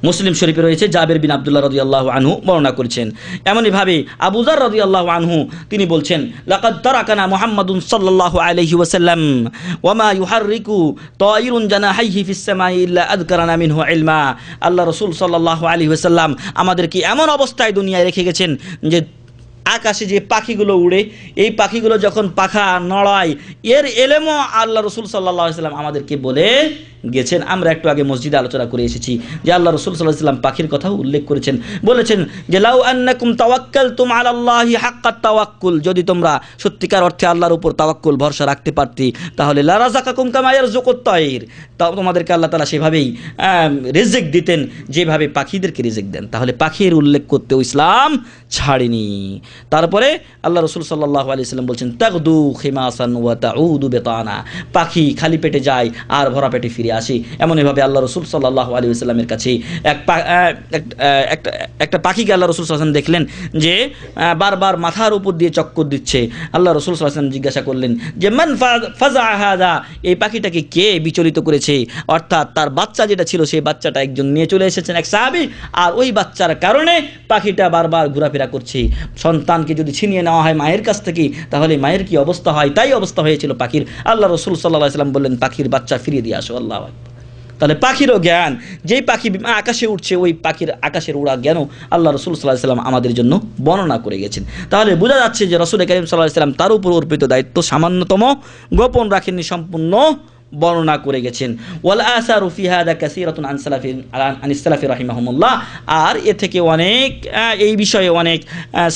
মুসলিম শরীফে রয়েছে, জাবের বিন আব্দুল্লাহ রাদিয়াল্লাহু আনহু বর্ণনা করেছেন। এমনইভাবে আবু যার রাদিয়াল্লাহু আনহু তিনি বলছেন, লাকাদ তারাকানা মুহাম্মাদুন সাল্লাল্লাহু আলাইহি ওয়াসাল্লাম ওয়া মা ইউহাররিকু তায়িরুন জানাহাইহি ফিস সামাই ইল্লা আযকারানা মিনহু ইলমা। আল্লাহ রাসূল সাল্লাল্লাহু আলাইহি ওয়াসাল্লাম আমাদেরকে এমন অবস্থায় দুনিয়ায় রেখে গেছেন যে আকাশে যে পাখিগুলো উড়ে, এই পাখিগুলো যখন পাখা নড়ায়, এর এলেমও আল্লাহ রাসূল সাল্লাল্লাহু আলাইহি ওয়াসাল্লাম আমাদেরকে বলে গেছেন। আমরা একটু আগে মসজিদে আলোচনা করে এসেছি যে আল্লাহ রাসূল সাল্লাল্লাহু আলাইহি ওয়াসাল্লাম পাখির কথাও উল্লেখ করেছেন, বলেছেন যে লাউ আন্নাকুম তাওয়াক্কালতুম আলাল্লাহি হাক্কাত তাওয়াক্কুল, যদি তোমরা সত্যিকার অর্থে আল্লাহর উপর তাওয়াক্কুল ভরসা রাখতে পারতে, তাহলে লা রাযাকাকুম কামা ইয়ারযুকুত তায়র, তাও তোমাদেরকে আল্লাহ তাআলা সেভাবেই রিজিক দিতেন যেভাবে পাখিদেরকে রিজিক দেন। তাহলে পাখির উল্লেখ করতেও ইসলাম ছাড়েনি। তারপরে আল্লাহ রাসূল সাল্লাল্লাহু আলাইহি ওয়াসাল্লাম বলছেন, তাগদু খিমাসান ওয়া তাউদু বিতানা, পাখি খালি পেটে যায় আর ভরা পেটে ফিরে আসে। এমনইভাবে আল্লাহ রাসূল সাল্লাল্লাহু আলাইহি ওয়াসাল্লামের কাছে একটা পাখিকে আল্লাহ রাসূল সাল্লাল্লাহু আলাইহি ওয়াসাল্লাম দেখলেন যে বারবার মাথার উপর দিয়ে চক্কর দিচ্ছে। আল্লাহ রাসূল সাল্লাল্লাহু আলাইহি ওয়াসাল্লাম জিজ্ঞাসা করলেন যে মান ফাজা হাযা, এই পাখিটাকে কে বিচলিত করেছে? অর্থাৎ তার বাচ্চা যেটা ছিল সেই বাচ্চাটা একজন নিয়ে চলে এসেছেন, এক সাহাবী, আর ওই বাচ্চার কারণে পাখিটা বারবার ঘোরাফেরা করছে। সন্তানকে যদি ছিনিয়ে নেওয়া হয় মায়ের কাছ থেকে, তাহলে মায়ের কি অবস্থা হয়, তাই অবস্থা হয়েছিল পাখির। আল্লাহ রসুল সাল্লাল্লাহু আলাইহি ওয়াসাল্লাম বললেন, পাখির বাচ্চা ফিরিয়ে দিয়ে আসো। আল্লাহু আকবার। তাহলে পাখিরও জ্ঞান, যেই পাখি আকাশে উঠছে ওই পাখির আকাশের উড়া জ্ঞানও আল্লাহ রসুল সাল্লাল্লাহু আলাইহি ওয়াসাল্লাম আমাদের জন্য বর্ণনা করে গেছেন। তাহলে বোঝা যাচ্ছে যে রসুল করিম সাল্লাল্লাহু আলাইহি ওয়াসাল্লাম তার উপর অর্পিত দায়িত্ব সামান্যতম গোপন রাখেননি, সম্পূর্ণ বর্ণনা করে গেছেন। ওয়াল আসারু ফি হাদা কাসীরাতুন আন সালাফি রাহিমাহুমুল্লাহ। আর এ থেকে অনেক এই বিষয়ে অনেক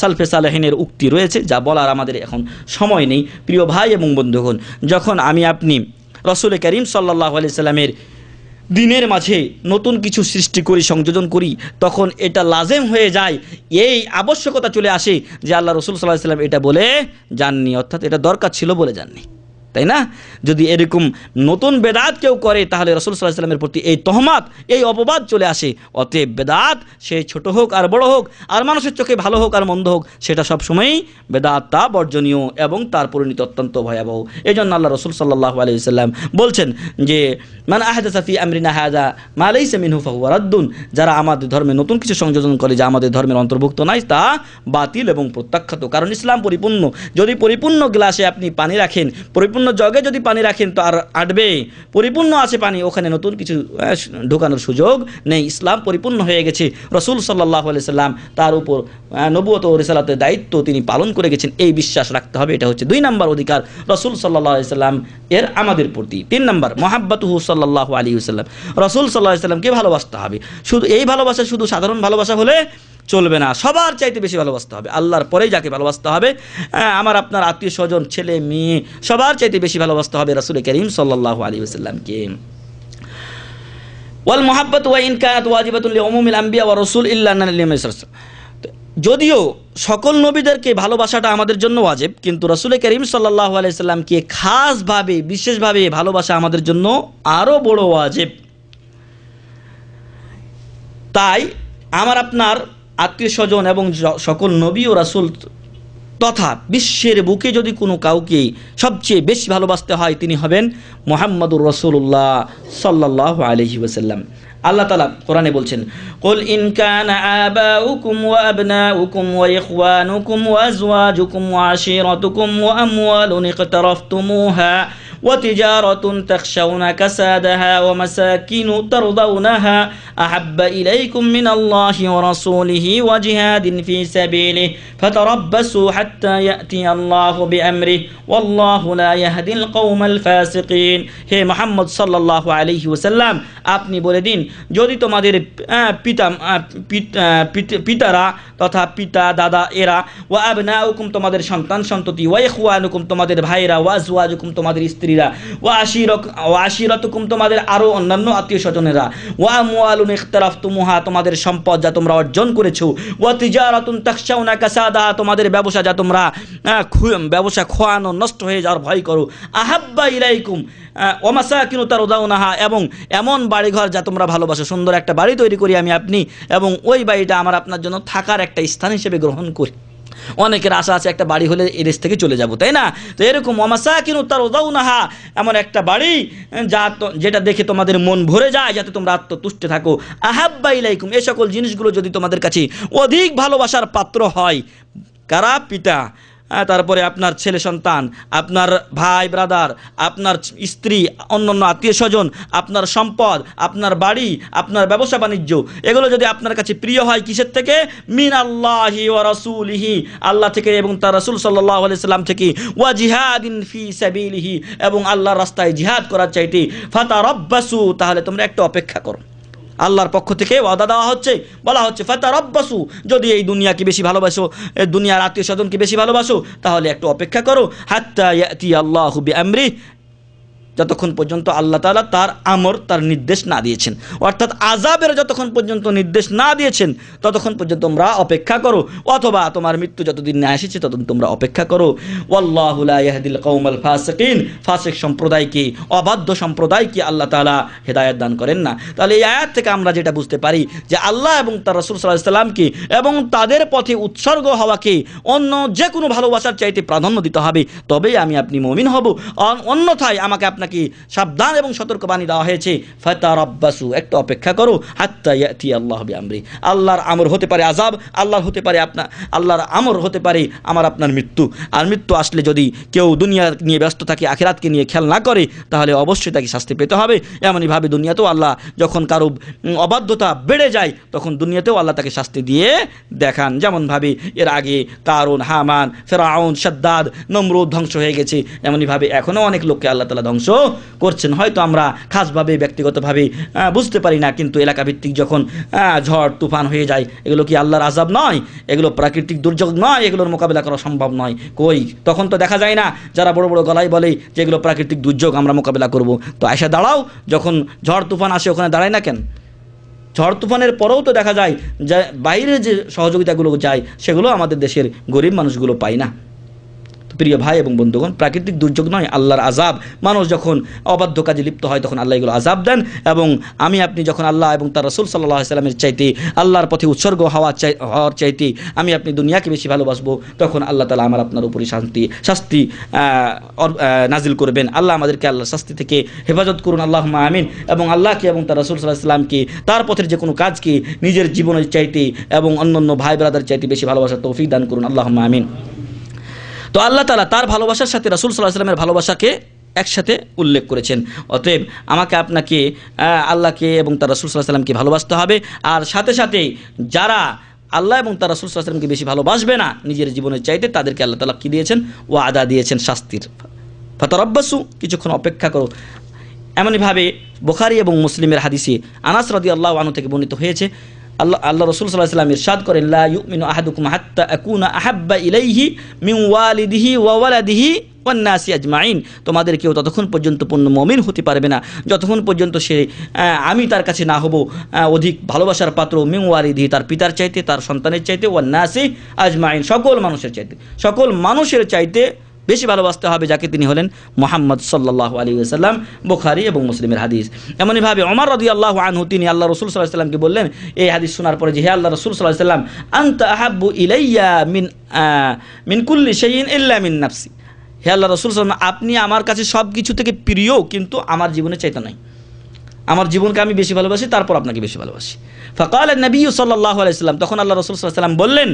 সালফে সালেহিনের উক্তি রয়েছে, যা বলার আমাদের এখন সময় নেই। প্রিয় ভাই এবং বন্ধুগণ, যখন আমি আপনি রসুল করিম সাল্লাল্লাহু আলাইহি সাল্লামের দিনের মাঝে নতুন কিছু সৃষ্টি করি, সংযোজন করি, তখন এটা লাজেম হয়ে যায়, এই আবশ্যকতা চলে আসে যে আল্লাহ রসুল সাল্লাল্লাহু আলাইহি সাল্লাম এটা বলে যাননি, অর্থাৎ এটা দরকার ছিল বলে যাননি, তাই না? যদি এরকম নতুন বেদাত কেউ করে তাহলে রাসূল সাল্লাল্লাহু আলাইহি ওয়াসাল্লামের প্রতি এই তহমাত, এই অপবাদ চলে আসে। অতএব বেদাত সে ছোট হোক আর বড় হোক, আর মানুষের চোখে ভালো হোক আর মন্দ হোক, সেটা সবসময়ই বেদাত তা বর্জনীয় এবং তার পরিণতি অত্যন্ত ভয়াবহ। এই জন্য আল্লাহ রাসূল সাল্লাল্লাহু আলাইহি ওয়াসাল্লাম বলছেন যে মান আহদাসা ফি আমরিনা হাযা মা লাইসা মিনহু ফাহুয়া রাদ্দুন, যারা আমাদের ধর্মে নতুন কিছু সংযোজন করে যা আমাদের ধর্মের অন্তর্ভুক্ত নয় তা বাতিল এবং প্রত্যাখ্যাত। কারণ ইসলাম পরিপূর্ণ। যদি পরিপূর্ণ গ্লাসে আপনি পানি রাখেন, পরিপূর্ণ জগে যদি পানি রাখেন তো আর আটবে, পরিপূর্ণ আছে পানি, ওখানে নতুন কিছু ঢোকানোর সুযোগ নেই। ইসলাম পরিপূর্ণ হয়ে গেছে। রাসূল সাল্লাল্লাহু আলাইহি সাল্লাম তার উপর নবুয়ত ও রিসালাতের দায়িত্ব তিনি পালন করে গেছেন, এই বিশ্বাস রাখতে হবে। এটা হচ্ছে 2 নম্বর অধিকার রাসূল সাল্লাল্লাহু আলাইহি সাল্লাম এর আমাদের প্রতি। 3 নম্বর মুহাব্বাতুহু সাল্লাল্লাহু আলাইহি ওয়াসাল্লাম, রাসূল সাল্লাল্লাহু আলাইহি সাল্লামকে ভালোবাসতে হবে। শুধু এই ভালোবাসা শুধু সাধারণ ভালোবাসা হলে চলবে না, সবার চাইতে বেশি ভালোবাসতে হবে, আল্লাহর পরেই যাকে ভালোবাসতে হবে, আমার আপনার আত্মীয় স্বজন, ছেলে মেয়ে, সবার চাইতে বেশি ভালোবাসতে হবে রাসূল করিম সাল্লাল্লাহু আলাইহি ওয়াসাল্লামকে। ওয়াল মুহাব্বাতু ওয়া ইন কানাত ওয়াজিবাতুন লিউমুমিল আম্বিয়া ওয়া রাসূল ইল্লা আন, যদিও সকল নবীদেরকে ভালোবাসাটা আমাদের জন্য ওয়াজিব, কিন্তু রাসূল করিম সাল্লাল্লাহু আলাইহি ওয়াসাল্লামকে খাসভাবে বিশেষভাবে ভালোবাসা আমাদের জন্য আরও বড় ওয়াজিব। তাই আমার আপনার আত্মীয় স্বজন এবং সকল নবী ও রাসূল তথা বিশ্বের বুকে যদি কোনো কাউকে সবচেয়ে বেশি ভালোবাসতে হয়, তিনি হবেন মুহাম্মাদুর রাসূলুল্লাহ সাল্লাল্লাহু আলাইহি ওয়াসাল্লাম। আল্লাহ তাআলা কোরআনে বলছেন, কুল ইন কানা আবাউকুম ওয়া আবনাউকুম ওয়া ইখওয়ানুকুম ওয়া আজওয়াজুকুম ওয়া আশীরাতুকুম ওয়া আমওয়ালুন ইকতারাফতুমুহা وتجارة تخشون كسادها ومساكن ترضونها أحب إليكم من الله ورسوله وجهاد في سبيله فتربصوا حتى يأتي الله بأمره والله لا يهدي القوم الفاسقين। হে মুহাম্মদ সাল্লাল্লাহু আলাইহি ওয়াসাল্লাম, আপনি বলে দিন, যদি তোমাদের পিতারা তথা পিতা দাদা এরা, ওয়া আবনাউকুম তোমাদের সন্তান সন্ততি, ওয়া ইখওয়ানুকুম তোমাদের ভাইরা, ওয়া আজওয়াজুকুম তোমাদের স্ত্রীরা, ওয়া আশীরাতুকুম তোমাদের আরো অন্যান্য আত্মীয় স্বজনেরা, ওয়া আমওয়ালুন ইখতারাফতুমুহা তোমাদের সম্পদ যা তোমরা অর্জন করেছো, ওয়া তিজারাতুন তাখশাউনা কাসাদাহা তোমাদের ব্যবসা যা তোমরা ব্যবসা খোয়ানো নষ্ট হয়ে যাওয়ার ভয় করো, আহাব্বা ইলাইকুম ওয়া মাসাকিনু তারদাউনাহা এবং এমন বাড়িঘর যা তোমরা ভালোবাসো। সুন্দর একটা বাড়ি তৈরি করি আমি আপনি, এবং ওই বাড়িটা আমার আপনার জন্য থাকার একটা স্থান হিসেবে গ্রহণ করি। অনেকের আশা আছে একটা বাড়ি হলে এই দেশ থেকে চলে যাব, তাই না? তো এরকম ওয়া মাসাকিনু তারদাউনাহা এমন একটা বাড়ি যেটা দেখে তোমাদের মন ভরে যায়, যাতে তোমরা আত্মতুষ্টে থাকো। আহাব্বা ইলাইকুম এই সকল জিনিসগুলো যদি তোমাদের কাছে অধিক ভালোবাসার পাত্র হয়, কারা? পিতা, তারপরে আপনার ছেলে সন্তান, আপনার ভাই ব্রাদার, আপনার স্ত্রী, অন্যান্য আত্মীয় স্বজন, আপনার সম্পদ, আপনার বাড়ি, আপনার ব্যবসা বাণিজ্য, এগুলো যদি আপনার কাছে প্রিয় হয়, কিসের থেকে? মিনাল্লাহি ওয়া রাসূলিহি আল্লাহ থেকে এবং তার রাসূল সাল্লাল্লাহু আলাইহি সাল্লাম থেকে, ওয়া জিহাদিন ফি সাবিলিহি এবং আল্লাহর রাস্তায় জিহাদ করার চাইতে, ফাতারাব্বাসু তাহলে তোমরা একটু অপেক্ষা করো। আল্লাহর পক্ষ থেকে ওয়াদা দেওয়া হচ্ছে, বলা হচ্ছে ফাতারাব্বাসু, যদি এই দুনিয়াকে বেশি ভালোবাসো, দুনিয়ার আত্মীয় স্বজনকে বেশি ভালোবাসো, তাহলে একটু অপেক্ষা করো। হাত্তা ইয়াতি আল্লাহু বিআমরি, যতক্ষণ পর্যন্ত আল্লাহ তাআলা তার আমর, তার নির্দেশ না দিয়েছেন, অর্থাৎ আযাবের যতক্ষণ পর্যন্ত নির্দেশ না দিয়েছেন ততক্ষণ পর্যন্ত তোমরা অপেক্ষা করো, অথবা তোমার মৃত্যু যতদিন না এসেছে ততদিন তোমরা অপেক্ষা করো। ওয়াল্লাহু লা ইয়াহদিল কওমাল ফাসিকিন, ফাসিক সম্প্রদায়কে, অবাধ্য সম্প্রদায়কে আল্লাহ তাআলা হেদায়েত দান করেন না। তাহলে এই আয়াত থেকে আমরা যেটা বুঝতে পারি যে আল্লাহ এবং তার রাসূল সাল্লাল্লাহু আলাইহি সাল্লামকে এবং তাদের পথে উৎসর্গ হওয়াকে অন্য যে কোনো ভালোবাসার চাইতে প্রাধান্য দিতে হবে, তবেই আমি আপনি মুমিন হব। অন্যথায় আমাকে আপনাকে আপনাকে সাবধান এবং সতর্কবাণী দেওয়া হয়েছে, ফাতারাব্বাসু, একটু অপেক্ষা করো, হাত্তা ইয়াতি আল্লাহু বিআমরি, আল্লাহর আমর হতে পারে আযাব, আল্লাহর হতে পারে আল্লাহর আমর হতে পারে আমার আপনার মৃত্যু। আর মৃত্যু আসলে যদি কেউ দুনিয়া নিয়ে ব্যস্ত থাকে, আখিরাতকে নিয়ে খেয়াল না করে, তাহলে অবশ্যই তাকে শাস্তি পেতে হবে। এমনইভাবে দুনিয়াতেও আল্লাহ যখন কারো অবাধ্যতা বেড়ে যায়, তখন দুনিয়াতেও আল্লাহ তাকে শাস্তি দিয়ে দেখান। যেমনভাবে এর আগে কারুন, হামান, ফেরাউন, শাদ্দাদ, নমরুদ ধ্বংস হয়ে গেছে, এমনইভাবে এখনও অনেক লোককে আল্লাহ তাআলা ধ্বংস করছেন। হয়তো আমরা খাসভাবে ব্যক্তিগতভাবে বুঝতে পারি না, কিন্তু এলাকা ভিত্তিক যখন ঝড় তুফান হয়ে যায়, এগুলো কি আল্লাহর আযাব নয়? এগুলো প্রাকৃতিক দুর্যোগ নয়? এগুলোর মোকাবিলা করা সম্ভব নয়? কই, তখন তো দেখা যায় না যারা বড় বড় গলায় বলে যে এগুলো প্রাকৃতিক দুর্যোগ, আমরা মোকাবিলা করব। তো আয়সা দাঁড়াও, যখন ঝড় তুফান আসে ওখানে দাঁড়ায় না কেন? ঝড় তুফানের পরেও তো দেখা যায় যে বাইরে যে সহযোগিতাগুলো যায়, সেগুলো আমাদের দেশের গরিব মানুষগুলো পায় না। প্রিয় ভাই এবং বন্ধুগণ, প্রাকৃতিক দুর্যোগ নয়, আল্লাহর আযাব। মানুষ যখন অবাধ্য কাজে লিপ্ত হয়, তখন আল্লাহ এগুলো আযাব দেন। এবং আমি আপনি যখন আল্লাহ এবং তার রাসূল সাল্লাল্লাহু আলাইহি ওয়াসাল্লামের চাইতে, আল্লাহর পথে উৎসর্গ হওয়ার চাইতে আমি আপনি দুনিয়াকে বেশি ভালোবাসবো, তখন আল্লাহ তাআলা আমার আপনার উপরই শাস্তি নাজিল করবেন। আল্লাহ আমাদেরকে আল্লাহর শাস্তি থেকে হেফাজত করুন, আল্লাহুম্মা আমিন। এবং আল্লাহকে এবং তার রাসূল সাল্লাল্লাহু আলাইহি ওয়াসাল্লামকে, তার পথের যে কোনো কাজকে নিজের জীবনের চাইতে এবং অন্যান্য ভাই ব্রাদার চাইতে বেশি ভালোবাসার তৌফিক দান করুন, আল্লাহুম্মা আমিন। তো আল্লাহ তাআলা তার ভালোবাসার সাথে রাসূল সাল্লাল্লাহু আলাইহি ওয়াসাল্লামের ভালোবাসাকে একসাথে উল্লেখ করেছেন। অতএব আমাকে আপনাকে আল্লাহকে এবং তার রাসূল সাল্লাল্লাহু আলাইহি ওয়াসাল্লামকে ভালোবাসতে হবে। আর সাথে সাথে যারা আল্লাহ এবং তার রাসূল সাল্লাল্লাহু আলাইহি ওয়াসাল্লামকে বেশি ভালোবাসবে না নিজের জীবনের চাইতে, তাদেরকে আল্লাহ তাআলা কি দিয়েছেন? ওয়াদা দিয়েছেন শাস্তির। ফাতারাব্বাসু, কিছুক্ষণ অপেক্ষা করো। এমনইভাবে বুখারী এবং মুসলিমের হাদিসে আনাস রাদিয়াল্লাহু আনহু থেকে বর্ণিত হয়েছে, আল্লাহ রাসূল সাল্লাল্লাহু আলাইহি ওয়াসাল্লাম ইরশাদ করেন, লা ইউমিনু আহাদুকুম হাত্তা আকুনা আহাব্বা ইলাইহি মিন ওয়ালিদিহি ওয়া ওয়ালাদিহি ওয়ান নাসি আজমাইন, তোমাদের কেউ ততক্ষণ পর্যন্ত পূর্ণ মুমিন হতে পারবে না যতক্ষণ পর্যন্ত সে আমি তার কাছে না হব অধিক ভালোবাসার পাত্র, মিন ওয়ালিদিহি, তার পিতার চাইতে, তার সন্তানের চাইতে, ওয়ান নাসি আজমাইন, সকল মানুষের চাইতে বেশি ভালোবাসতে হবে যাকে তিনি হলেন মুহাম্মদ সাল্লাল্লাহু আলাইহি ওয়াসাল্লাম। বুখারী এবং মুসলিমের হাদিস। এমনইভাবে ওমর রাদিয়াল্লাহু আনহু তিনি আল্লাহ রাসূল সাল্লাল্লাহু আলাইহি ওয়াসাল্লামকে বললেন এই হাদিস শোনার পরে যে, হে আল্লাহ রাসূল সাল্লাল্লাহু আলাইহি ওয়াসাল্লাম, আনতা আহাব্বু ইলাইয়া মিন কুল্লি শাইইন ইল্লা মিন নাফসি, হে আল্লাহ রাসূল সাল্লাল্লাহু আলাইহি ওয়াসাল্লাম, আপনি আমার কাছে সব কিছু থেকে প্রিয়, কিন্তু আমার জীবনে চাইতে নাই। আমার জীবনকে আমি বেশি ভালোবাসি, তারপর আপনাকে বেশি ভালোবাসি। ফাকালা নবী সাল্লাল্লাহু আলাইহি ওয়াসাল্লাম, তখন আল্লাহ রাসূল সাল্লাল্লাহু আলাইহি ওয়াসাল্লাম বললেন,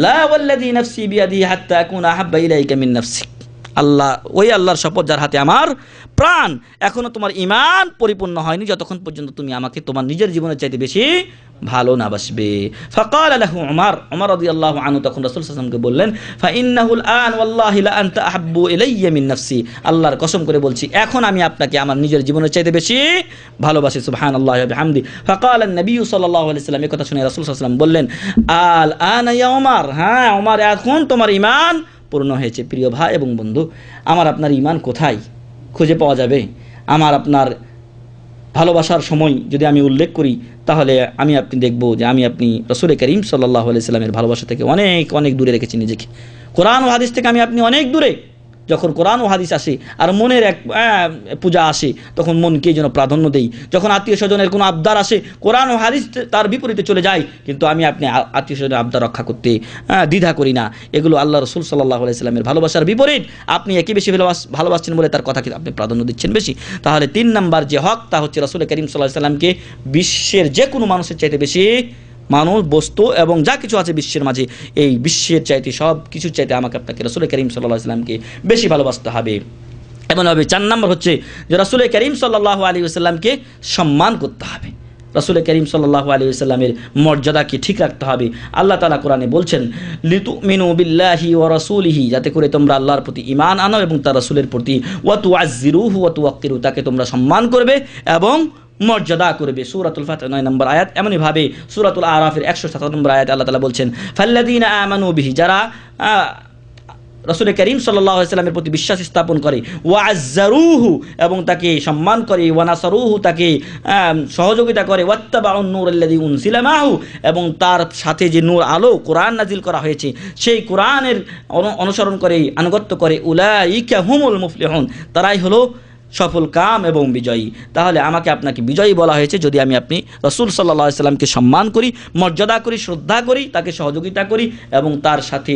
লা ওয়াল্লাযী নাফসি বিয়াদিহি হাত্তা আকুনা আহাব্বা ইলাইকা মিন নাফসিক, আল্লাহ, ওই আল্লাহর শপথ যার হাতে আমার প্রাণ, এখনো তোমার ঈমান পরিপূর্ণ হয়নি যতক্ষণ পর্যন্ত তুমি আমাকে তোমার নিজের জীবনের চাইতে বেশি ভালো না বাসবে। ফাকালা লাহু ওমর রাদিয়াল্লাহু আনহু তখন রাসূল সাল্লাল্লাহু আলাইহি ওয়াসাল্লামকে বললেন, ফাইন্নাহুল আন ওয়াল্লাহি লা আনতা আহাব্বু ইলাইয়া মিন নাফসি, আল্লাহর কসম করে বলছি এখন আমি আপনাকে আমার নিজের জীবনের চাইতে বেশি ভালোবাসি। সুবহানাল্লাহি ওয়া বিহামদি। ফাকালা নবী সাল্লাল্লাহু আলাইহি ওয়াসাল্লাম, এই কথা শুনে রাসূল সাল্লাল্লাহু আলাইহি ওয়াসাল্লাম বললেন, আল আনা ইয়া ওমর, হ্যাঁ ওমর, এখন তোমার ঈমান পূর্ণ হয়েছে। প্রিয় ভাই এবং বন্ধু, আমার আপনার ঈমান কোথায় খুঁজে পাওয়া যাবে? আমার আপনার ভালোবাসার সময় যদি আমি উল্লেখ করি, তাহলে আমি আপনি দেখব যে আমি আপনি রাসূল করিম সাল্লাল্লাহু আলাইহি ওয়াসাল্লামের ভালোবাসা থেকে অনেক অনেক দূরে রেখেছি নিজেকে। কোরআন ও হাদিস থেকে আমি আপনি অনেক দূরে। যখন কোরআন ও হাদিস আসে আর মনের এক পূজা আসে, তখন মনকে যেন প্রাধান্য দেই। যখন আত্মীয় স্বজনের কোনো আবদার আসে, কোরআন ও হাদিস তার বিপরীতে চলে যায়, কিন্তু আমি আপনি আত্মীয় স্বজনের আবদার রক্ষা করতে দ্বিধা করি না। এগুলো আল্লাহ রাসূল সাল্লাল্লাহু আলাইহি ওয়াসাল্লামের ভালোবাসার বিপরীত। আপনি একে বেশি ভালোবাসছেন বলে তার কথাকে আপনি প্রাধান্য দিচ্ছেন বেশি। তাহলে 3 নাম্বার যে হক, তা হচ্ছে রাসূল করিম সাল্লাল্লাহু আলাইহি ওয়াসাল্লামকে বিশ্বের যে কোনো মানুষের চাইতে বেশি, মানুষ, বস্তু এবং যা কিছু আছে বিশ্বের মাঝে, এই বিশ্বের চাইতে, সব কিছুর চাইতে আমাকে আপনাকে রাসূল করিম সাল্লাল্লাহু আলাইহি ওয়াসাল্লামকে বেশি ভালোবাসতে হবে। এমনভাবে 4 নম্বর হচ্ছে যে রাসূল করিম সাল্লাল্লাহু আলাইহি ওয়াসাল্লামকে সম্মান করতে হবে। রাসূল করিম সাল্লাল্লাহু আলাইহি ওয়াসাল্লামের মর্যাদাকে ঠিক রাখতে হবে। আল্লাহ তাআলা কোরআনে বলছেন, লিতুমিনু বিল্লাহি ওয়া রাসূলিহি, যাতে করে তোমরা আল্লাহর প্রতি ঈমান আনো এবং তার রাসূলের প্রতি, ওয়া তুআজ্জিরুহু ওয়া তুওয়াক্কিরু, তাকে তোমরা সম্মান করবে এবং মর্যাদা করবে। সূরাতুল ফাতহ 9 নম্বর আয়াত। এমনইভাবে সূরাতুল আরাফের 107 নম্বর আয়াতে আল্লাহ তাআলা বলছেন, ফাল্লাযীনা আমানু বিহি, যারা রাসূল করিম সাল্লাল্লাহু আলাইহি ওয়াসাল্লামের প্রতি বিশ্বাস স্থাপন করে, ওয়া আযযারুহু, এবং তাকে সম্মান করে, ওয়া নাসারুহু, তাকে সহযোগিতা করে, ওয়াত্তাবাউন নূরাল্লাযী উনজিলা মাহু, এবং তার সাথে যে নূর আলো কোরআন নাজিল করা হয়েছে সেই কোরআনের অনুসরণ করে, আনুগত্য করে, উলাইকা হুমুল মুফলিহুন, তারাই হলো সফল কাম এবং বিজয়ী। তাহলে আমাকে আপনাকে বিজয়ী বলা হয়েছে যদি আপনি রাসূল সাল্লাল্লাহু আলাইহি সাল্লামকে সম্মান করি, মর্যাদা করি, শ্রদ্ধা করি, তাকে সহযোগিতা করি এবং তার সাথে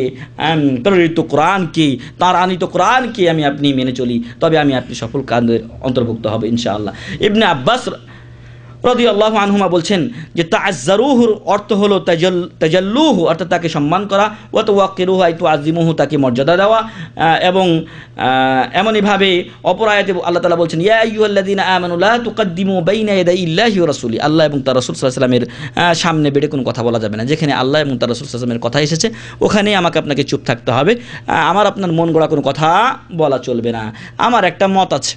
প্রেরিত কোরআনকে, তার আনিত কোরআনকে আপনি মেনে চলি, তবে আপনি সফল কামের অন্তর্ভুক্ত হবে ইনশাআল্লাহ। ইবনে আব্বাস রাদিয়াল্লাহু আনহুমা বলছেন যে তাআজ্জারুহুর অর্থ হলো তাজাল্লুহু, অর্থাৎ তাকে সম্মান করা, ওয়া তুওয়াক্কিরুহু আই তুআযিমুহু, তাকে মর্যাদা দেওয়া। এবং এমনইভাবে অপর আয়াতে আল্লাহ তাআলা বলছেন ইয়া আইয়ুহাল্লাযীনা আমানু লা তুকদ্দিমু বাইনা ইয়াদাইল্লাহি ওয়া রাসূলি, আল্লাহ এবং তার রাসূল সাল্লাল্লাহু আলাইহি ওয়াসাল্লামের সামনে বেড়ে কোনো কথা বলা যাবে না। যেখানে আল্লাহ এবং তার রাসূল সাল্লাল্লাহু আলাইহি ওয়াসাল্লামের কথা এসেছে ওখানেই আপনাকে চুপ থাকতে হবে। আমার আপনার মন গড়া কোনো কথা বলা চলবে না। আমার একটা মত আছে,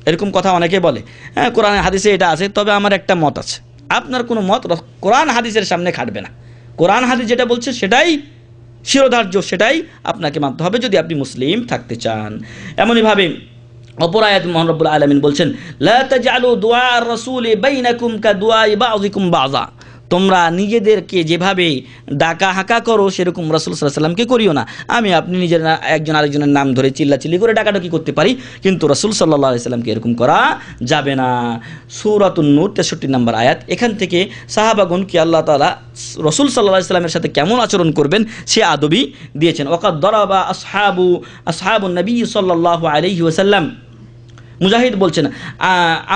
এরকম কথা অনেকে বলে, হ্যাঁ কোরআন হাদিসে এটা আছে, তবে আমার একটা মত আছে। আপনার কোনো মত কোরআন হাদিসের সামনে খাটবে না। কোরআন হাদিস যেটা বলছে সেটাই শিরোধার্য, সেটাই আপনাকে মানতে হবে যদি আপনি মুসলিম থাকতে চান। এমনইভাবে অপর আয়াত মহান রব্বুল আলামিন বলছেন লা তাজআলু দুআ আর-রাসূলি বাইনাকুম কাদুআই বাযিকুম বাযা, তোমরা নিজেদেরকে যেভাবে ডাকা হাঁকা করো সেরকম রাসূল সাল্লাল্লাহু আলাইহি ওয়াসাল্লামকে করিও না। আপনি নিজের একজন আরেকজনের নাম ধরে চিল্লাচিল্লি করে ডাকাডাকি করতে পারি, কিন্তু রাসূল সাল্লাল্লাহু আলাইহি ওয়াসাল্লামকে এরকম করা যাবে না। সূরাতুন নূর 63 নম্বর আয়াত। এখান থেকে সাহাবাগণকে আল্লাহ তাআলা রাসূল সাল্লাল্লাহু আলাইহি ওয়াসাল্লামের সাথে কেমন আচরণ করবেন সে আদবই দিয়েছেন। ওয়াকাদ দারাবা আসহাবুন নবী সাল্লাল্লাহু আলাইহি ওয়াসাল্লাম, মুজাহিদ বলছেন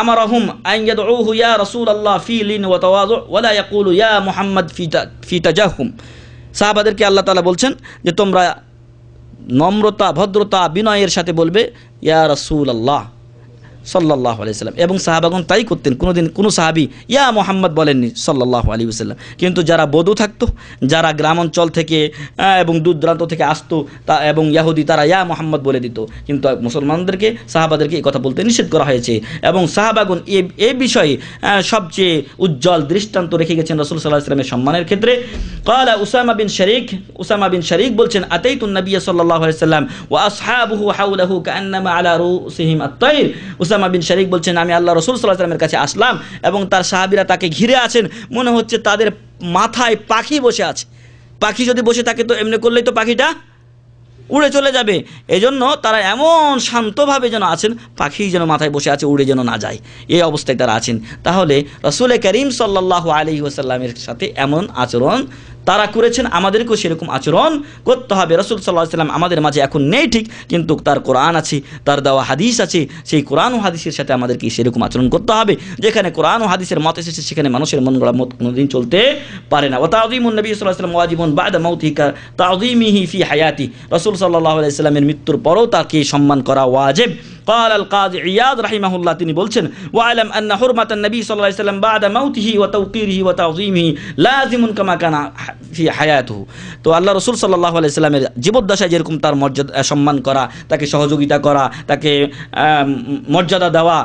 আমারহুম আন ইয়াদউহু ইয়া রাসূলুল্লাহ ফি লিন ওয়া তাওয়াযু ওয়া লা ইয়াকুলু ইয়া মুহাম্মদ ফি তাজাহুম। সাহাবাদেরকে আল্লাহ তাআলা বলছেন যে তোমরা নম্রতা, ভদ্রতা, বিনয়ের সাথে বলবে ইয়া রাসূলুল্লাহ সাল্লাল্লাহু আলাইহি ওয়াসাল্লাম, এবং সাহাবাগণ তাই করতেন। কোনোদিন কোনো সাহাবী ইয়া মুহাম্মদ বলেননি সাল্লাল্লাহু আলাইহি ওয়াসাল্লাম। কিন্তু যারা বদু থাকতো, যারা গ্রাম অঞ্চল থেকে এবং দূর দূরান্ত থেকে আসতো এবং ইহুদি, তারা ইয়া মুহাম্মদ বলে দিত। কিন্তু মুসলমানদেরকে, সাহাবাদেরকে এই কথা বলতে নিষেধ করা হয়েছে। এবং সাহাবাগণ এই বিষয়ে সবচেয়ে উজ্জ্বল দৃষ্টান্ত রেখে গেছেন রাসূল সাল্লাল্লাহু আলাইহি ওয়াসাল্লামের সম্মানের ক্ষেত্রে। ক্বালা উসামা বিন শারীক বলছেন আতাইতুন নবিয়্য সাল্লাল্লাহু আলাইহি ওয়াসাল্লাম ওয়া আসহাবুহু হাওলাহু কাআন্নামা আলা রুসিহিম আত-তায়র। উসামা বিন শারীক বলছেন আমি আল্লাহ রাসূল সাল্লাল্লাহু আলাইহি ওয়াসাল্লামের কাছে আসলাম এবং তার সাহাবীরা তাকে ঘিরে আছেন, মনে হচ্ছে তাদের মাথায় পাখি বসে আছে। পাখি যদি বসে থাকে তো এমনি করলেই তো পাখিটা উড়ে চলে যাবে। এজন্য তারা এমন শান্তভাবে যেন আছেন, পাখি যেন মাথায় বসে আছে, উড়ে যেন না যায়, এই অবস্থায় তারা আছেন। তাহলে রাসূল করিম সাল্লাল্লাহু আলাইহি ওয়াসাল্লামের সাথে এমন আচরণ তারা করেছেন, আমাদেরকেও সেরকম আচরণ করতে হবে। রাসূল সাল্লাল্লাহু আলাইহি ওয়াসাল্লাম আমাদের মাঝে এখন নেই ঠিক, কিন্তু তার কোরআন আছে, তার দেওয়া হাদিস আছে, সেই কোরআন ও হাদিসের সাথে আমাদেরকে সেরকম আচরণ করতে হবে। যেখানে কোরআন ও হাদিসের মত এসেছে সেখানে মানুষের মন গড়া মত কোনোদিন চলতে পারে না। ওয়া তা'যীমুন নবী সাল্লাল্লাহু আলাইহি ওয়াসাল্লাম ওয়াজিবুন বা'দা মাউতিহি কা তা'যীমিহি ফি হায়াতি, রাসূল সাল্লাল্লাহু আলাইহি ওয়াসাল্লামের মৃত্যুর পরও তাকে সম্মান করা ওয়াজিব। قال القاضي عياض رحمه الله তিনি বলছেন ওয়ালাম আন্না হুরমাতান নবী সাল্লাল্লাহু আলাইহি ওয়াসাল্লাম বা'দা মাউতিহি ওয়া তাওকিরিহি ওয়া তা'যীমিহি লাযিমুন কামা কানা ফি হায়াতিহি। তো আল্লাহ রাসূল সাল্লাল্লাহু আলাইহি ওয়াসাল্লামের জীবদ্দশায় যেরকম তার মর্যাদা সম্মান করা, তাকে সহযোগিতা করা, তাকে মর্যাদা দেওয়া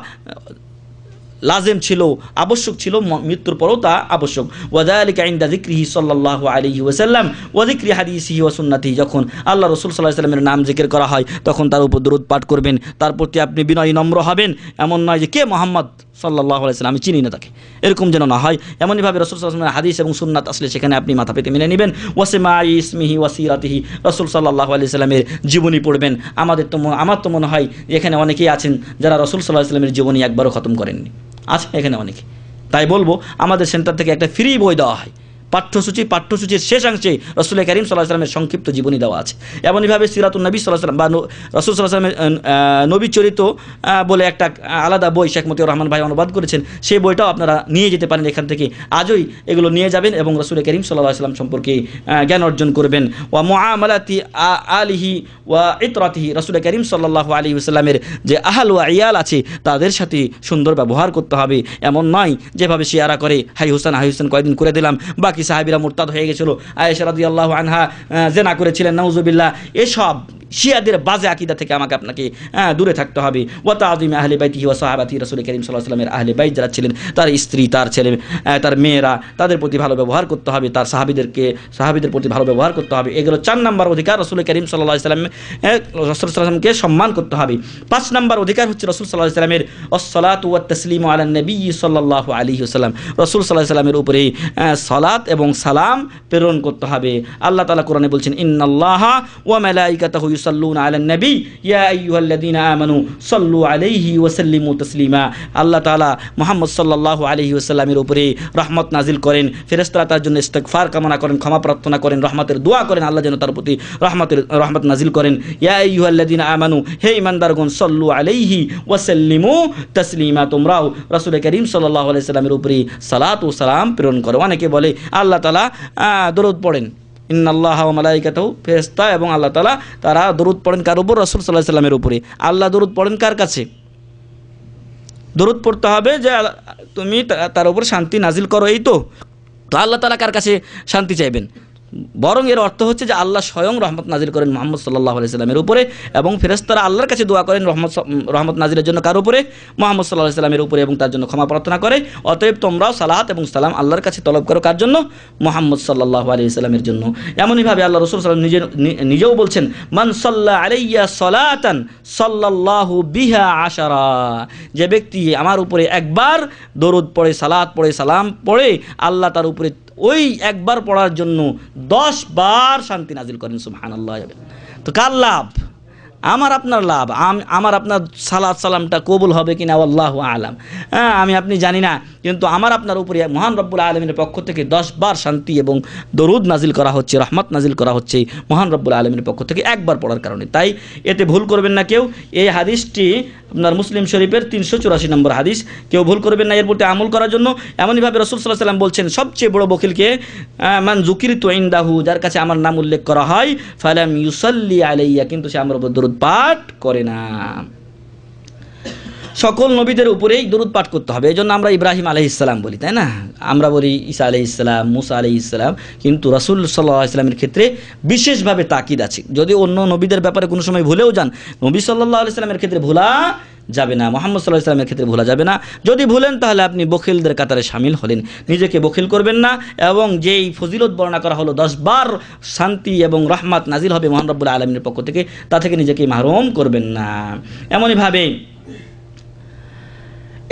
লাজিম ছিল, আবশ্যক ছিল, মৃত্যুর পরও তা আবশ্যক। ওয়াযালিকা ইনদা যিকরিহি সাল্লাল্লাহু আলাইহি ওয়াসাল্লাম ওয়া যিকরি হাদিসিহি ওয়া সুন্নতিহি, যখন আল্লাহ রাসূল সাল্লাল্লাহু আলাইহি ওয়াসাল্লামের নাম জিকির করা হয় তখন তার উপর দরুদ পাঠ করবেন, তার প্রতি আপনি বিনয়ী নম্র হবেন। এমন নয় যে কে মুহাম্মদ সাল্লাল্লাহু আলাইহি ওয়াসাল্লাম, আমি চিনি না তাকে, এরকম যেন না হয়। এমনইভাবে রাসূল সাল্লাল্লাহু আলাইহি ওয়াসাল্লামের হাদিস এবং সুন্নাত আসলে সেখানে আপনি মাথা পেতে মেনে নেবেন। ওয়াসমাই ইসমিহি ওয়া সিরাতিহি, রাসূল সাল্লাল্লাহু আলাইহি ওয়াসাল্লামের জীবনী পড়বেন। আমার তো মনে হয় এখানে অনেকেই আছেন যারা রাসূল সাল্লাল্লাহু আলাইহি ওয়াসাল্লামের জীবনী একবারও খতম করেননি, আছে এখানে অনেকে। তাই বলবো আমাদের সেন্টার থেকে একটা ফ্রি বই দেওয়া হয়, পাঠ্যসূচির শেষাংশে রাসূল করিম সাল্লাল্লাহু আলাইহি ওয়াসাল্লামের সংক্ষিপ্ত জীবনী দেওয়া আছে। এমনইভাবে সিরাতুন নবী সাল্লাল্লাহু আলাইহি ওয়াসাল্লাম বা রাসূল সাল্লাল্লাহু আলাইহি ওয়াসাল্লামের নবী চরিত্র বলে একটা আলাদা বই শেখ মতিউর রহমান ভাই অনুবাদ করেছেন, সেই বইটাও আপনারা নিয়ে যেতে পারেন এখান থেকে। আজই এগুলো নিয়ে যাবেন এবং রাসূল করিম সাল্লাল্লাহু আলাইহি ওয়াসাল্লাম সম্পর্কে জ্ঞান অর্জন করবেন। ওয়া মুআমালাতি আলিহি ওয়া ইতরাতিহি, রাসূল করিম সাল্লাল্লাহু আলাইহি ওয়াসাল্লামের যে আহল ওয়া ইয়াল আছে তাদের সাথে সুন্দর ব্যবহার করতে হবে। এমন নয় যেভাবে শিয়ারা করে হাই হোসেন কয়েকদিন করে দিলাম, বাকি সাহাবীরা মুরতাদ হয়ে গেছিল, আয়েশা রাদিয়াল্লাহু আনহা জিনা করেছিলেন, নাউজুবিল্লাহ। এসব শিয়াদের বাজে আকীদা থেকে আমাকে আপনাকে দূরে থাকতে হবে। ওয়া তা'যীম আহলে বাইতিহি ওয়া সাহাবাতি, রাসূল করিম সাল্লাল্লাহু আলাইহি ওয়াসাল্লামের আহলে বাইত যারা ছিলেন, তার স্ত্রী, তার ছেলে, তার মেয়েরা, তাদের প্রতি ভালো ব্যবহার করতে হবে, তার সাহাবীদের প্রতি ভালো ব্যবহার করতে হবে। এগুলো 4 নম্বর অধিকার। রাসূল করিম সাল্লাল্লাহু আলাইহি ওয়াসাল্লামকে সম্মান করতে হবে। 5 নম্বর অধিকার হচ্ছে রাসূল সাল্লাল্লাহু আলাইহি ওয়াসাল্লামের আসসালাতু ওয়াত তাসলিমু আলান নবী সাল্লাল্লাহু আলাইহি ওয়াসাল্লাম, রাসূল সাল্লাল্লাহু আলাইহি ওয়াসাল্লামের উপরে সালাত এবং সালাম প্রেরণ করতে হবে। আল্লাহ তাআলা কোরআনে বলছেন ইন্নাল্লাহা ওয়া মালাইকাতাহু ইউসাল্লুনা আলান নবী ইয়া আইয়ুহাল্লাযীনা আমানু সাল্লু আলাইহি ওয়া সাল্লিমু তাসলিমা। আল্লাহ তাআলা মুহাম্মদ সাল্লাল্লাহু আলাইহি ওয়াসাল্লামের উপরে রহমত নাজিল করেন, ফেরেশতারা তার জন্য ইস্তিগফার কামনা করেন, ক্ষমা প্রার্থনা করেন, রহমতের দোয়া করেন, আল্লাহ যেন তার প্রতি রহমত নাজিল করেন। ইয়া আইয়ুহাল্লাযীনা আমানু, হে ঈমানদারগণ, সাল্লু আলাইহি ওয়া সাল্লিমু তাসলিমা, তোমরাও রাসূল করিম সাল্লাল্লাহু আলাইহি ওয়াসাল্লামের উপরে সালাত ও সালাম প্রেরণ করো। অনেকে বলে আল্লাহ তাআলা দরুদ পড়েন, ইন্নাল্লাহা ওয়া মালাইকাতাহু, ফেরেশতা এবং আল্লাহ তাআলা তারা দরুদ পড়েন কার উপর? রাসূল সাল্লাল্লাহু আলাইহি ওয়াসাল্লামের উপরে। আল্লাহ দরুদ পড়েন কার কাছে? দরুদ পড়তে হবে যে তুমি তার উপর শান্তি নাজিল করো, এই তো। আল্লাহ তাআলা কার কাছে শান্তি চাইবেন? বরং এর অর্থ হচ্ছে যে আল্লাহ স্বয়ং রহমত নাজিল করেন মুহাম্মদ সাল্লাল্লাহু আলাইহি ওয়াসাল্লামের উপরে, এবং ফেরেশতারা আল্লাহর কাছে দোয়া করেন রহমত নাজিলের জন্য কার উপরে? মুহাম্মদ সাল্লাল্লাহু আলাইহি ওয়াসাল্লামের উপরে, এবং তার জন্য ক্ষমা প্রার্থনা করে। অতএব তোমরাও সালাত এবং সালাম আল্লাহর কাছে তলব করো কার জন্য? মুহাম্মদ সাল্লাল্লাহু আলাইহি ওয়াসাল্লামের জন্য। এমনইভাবে আল্লাহ রাসূল সাল্লাল্লাহু আলাইহি ওয়াসাল্লাম নিজেও বলছেন, মান সাল্লা আলাইয়া সালাতান সাল্লাল্লাহু বিহা আশারা, যে ব্যক্তি আমার উপরে একবার দরুদ পড়ে, সালাত পড়ে, সালাম পড়ে, আল্লাহ তার উপরে ওই একবার পড়ার জন্য 10 বার শান্তি নাজিল করেন। সুবহানাল্লাহ। তো কার লাভ? আমার আপনার লাভ। আমার আপনার সালাত সালামটা কবুল হবে কিনা আল্লাহু আলাম, আমি আপনি জানি না, কিন্তু আমার আপনার উপরে মহান রব্বুল আলামিনের পক্ষ থেকে 10 বার শান্তি এবং দরুদ নাজিল করা হচ্ছে, রহমত নাজিল করা হচ্ছে মহান রব্বুল আলামিনের পক্ষ থেকে একবার পড়ার কারণে। তাই এতে ভুল করবেন না কেউ। এই হাদিসটি আপনার মুসলিম শরীফের 384 নম্বর হাদিস, কেউ ভুল করবেন না এর প্রতি আমল করার জন্য। এমনইভাবে রাসূল সাল্লাল্লাহু আলাইহি ওয়াসাল্লাম বলছেন, সবচেয়ে বড় বখিলকে মান যুকিরতু ইনদাহু, যার কাছে আমার নাম উল্লেখ করা হয়, ফালাম ইউসাল্লি আলাইয়া, কিন্তু সে আমার উপর দরুদ পাঠ করে না। সকল নবীদের উপরেই দরুদ পাঠ করতে হবে। এই জন্য আমরা ইব্রাহিম আলাইহিস সালাম বলি, তাই না? আমরা বলি ঈসা আলাইহিস সালাম, মুসা আলাইহিস সালাম, কিন্তু রাসূল সাল্লাল্লাহু আলাইহি ওয়াসাল্লামের ক্ষেত্রে বিশেষভাবে তাকিদ আছে। যদি অন্য নবীদের ব্যাপারে কোনো সময় ভুলেও যান, নবী সাল্লাল্লাহু আলাইহি ওয়াসাল্লামের ক্ষেত্রে ভুলা যাবে না, মুহাম্মদ সাল্লাল্লাহু আলাইহি ওয়াসাল্লামের ক্ষেত্রে ভুলা যাবে না। যদি ভুলেন তাহলে আপনি বখিলদের কাতারে শামিল হলেন। নিজেকে বখিল করবেন না, এবং যেই ফজিলত বর্ণনা করা হলো 10 বার শান্তি এবং রহমত নাজিল হবে মহান রব্বুল আলামিনের পক্ষ থেকে, তা থেকে নিজেকে মাহরুম করবেন না। এমনইভাবে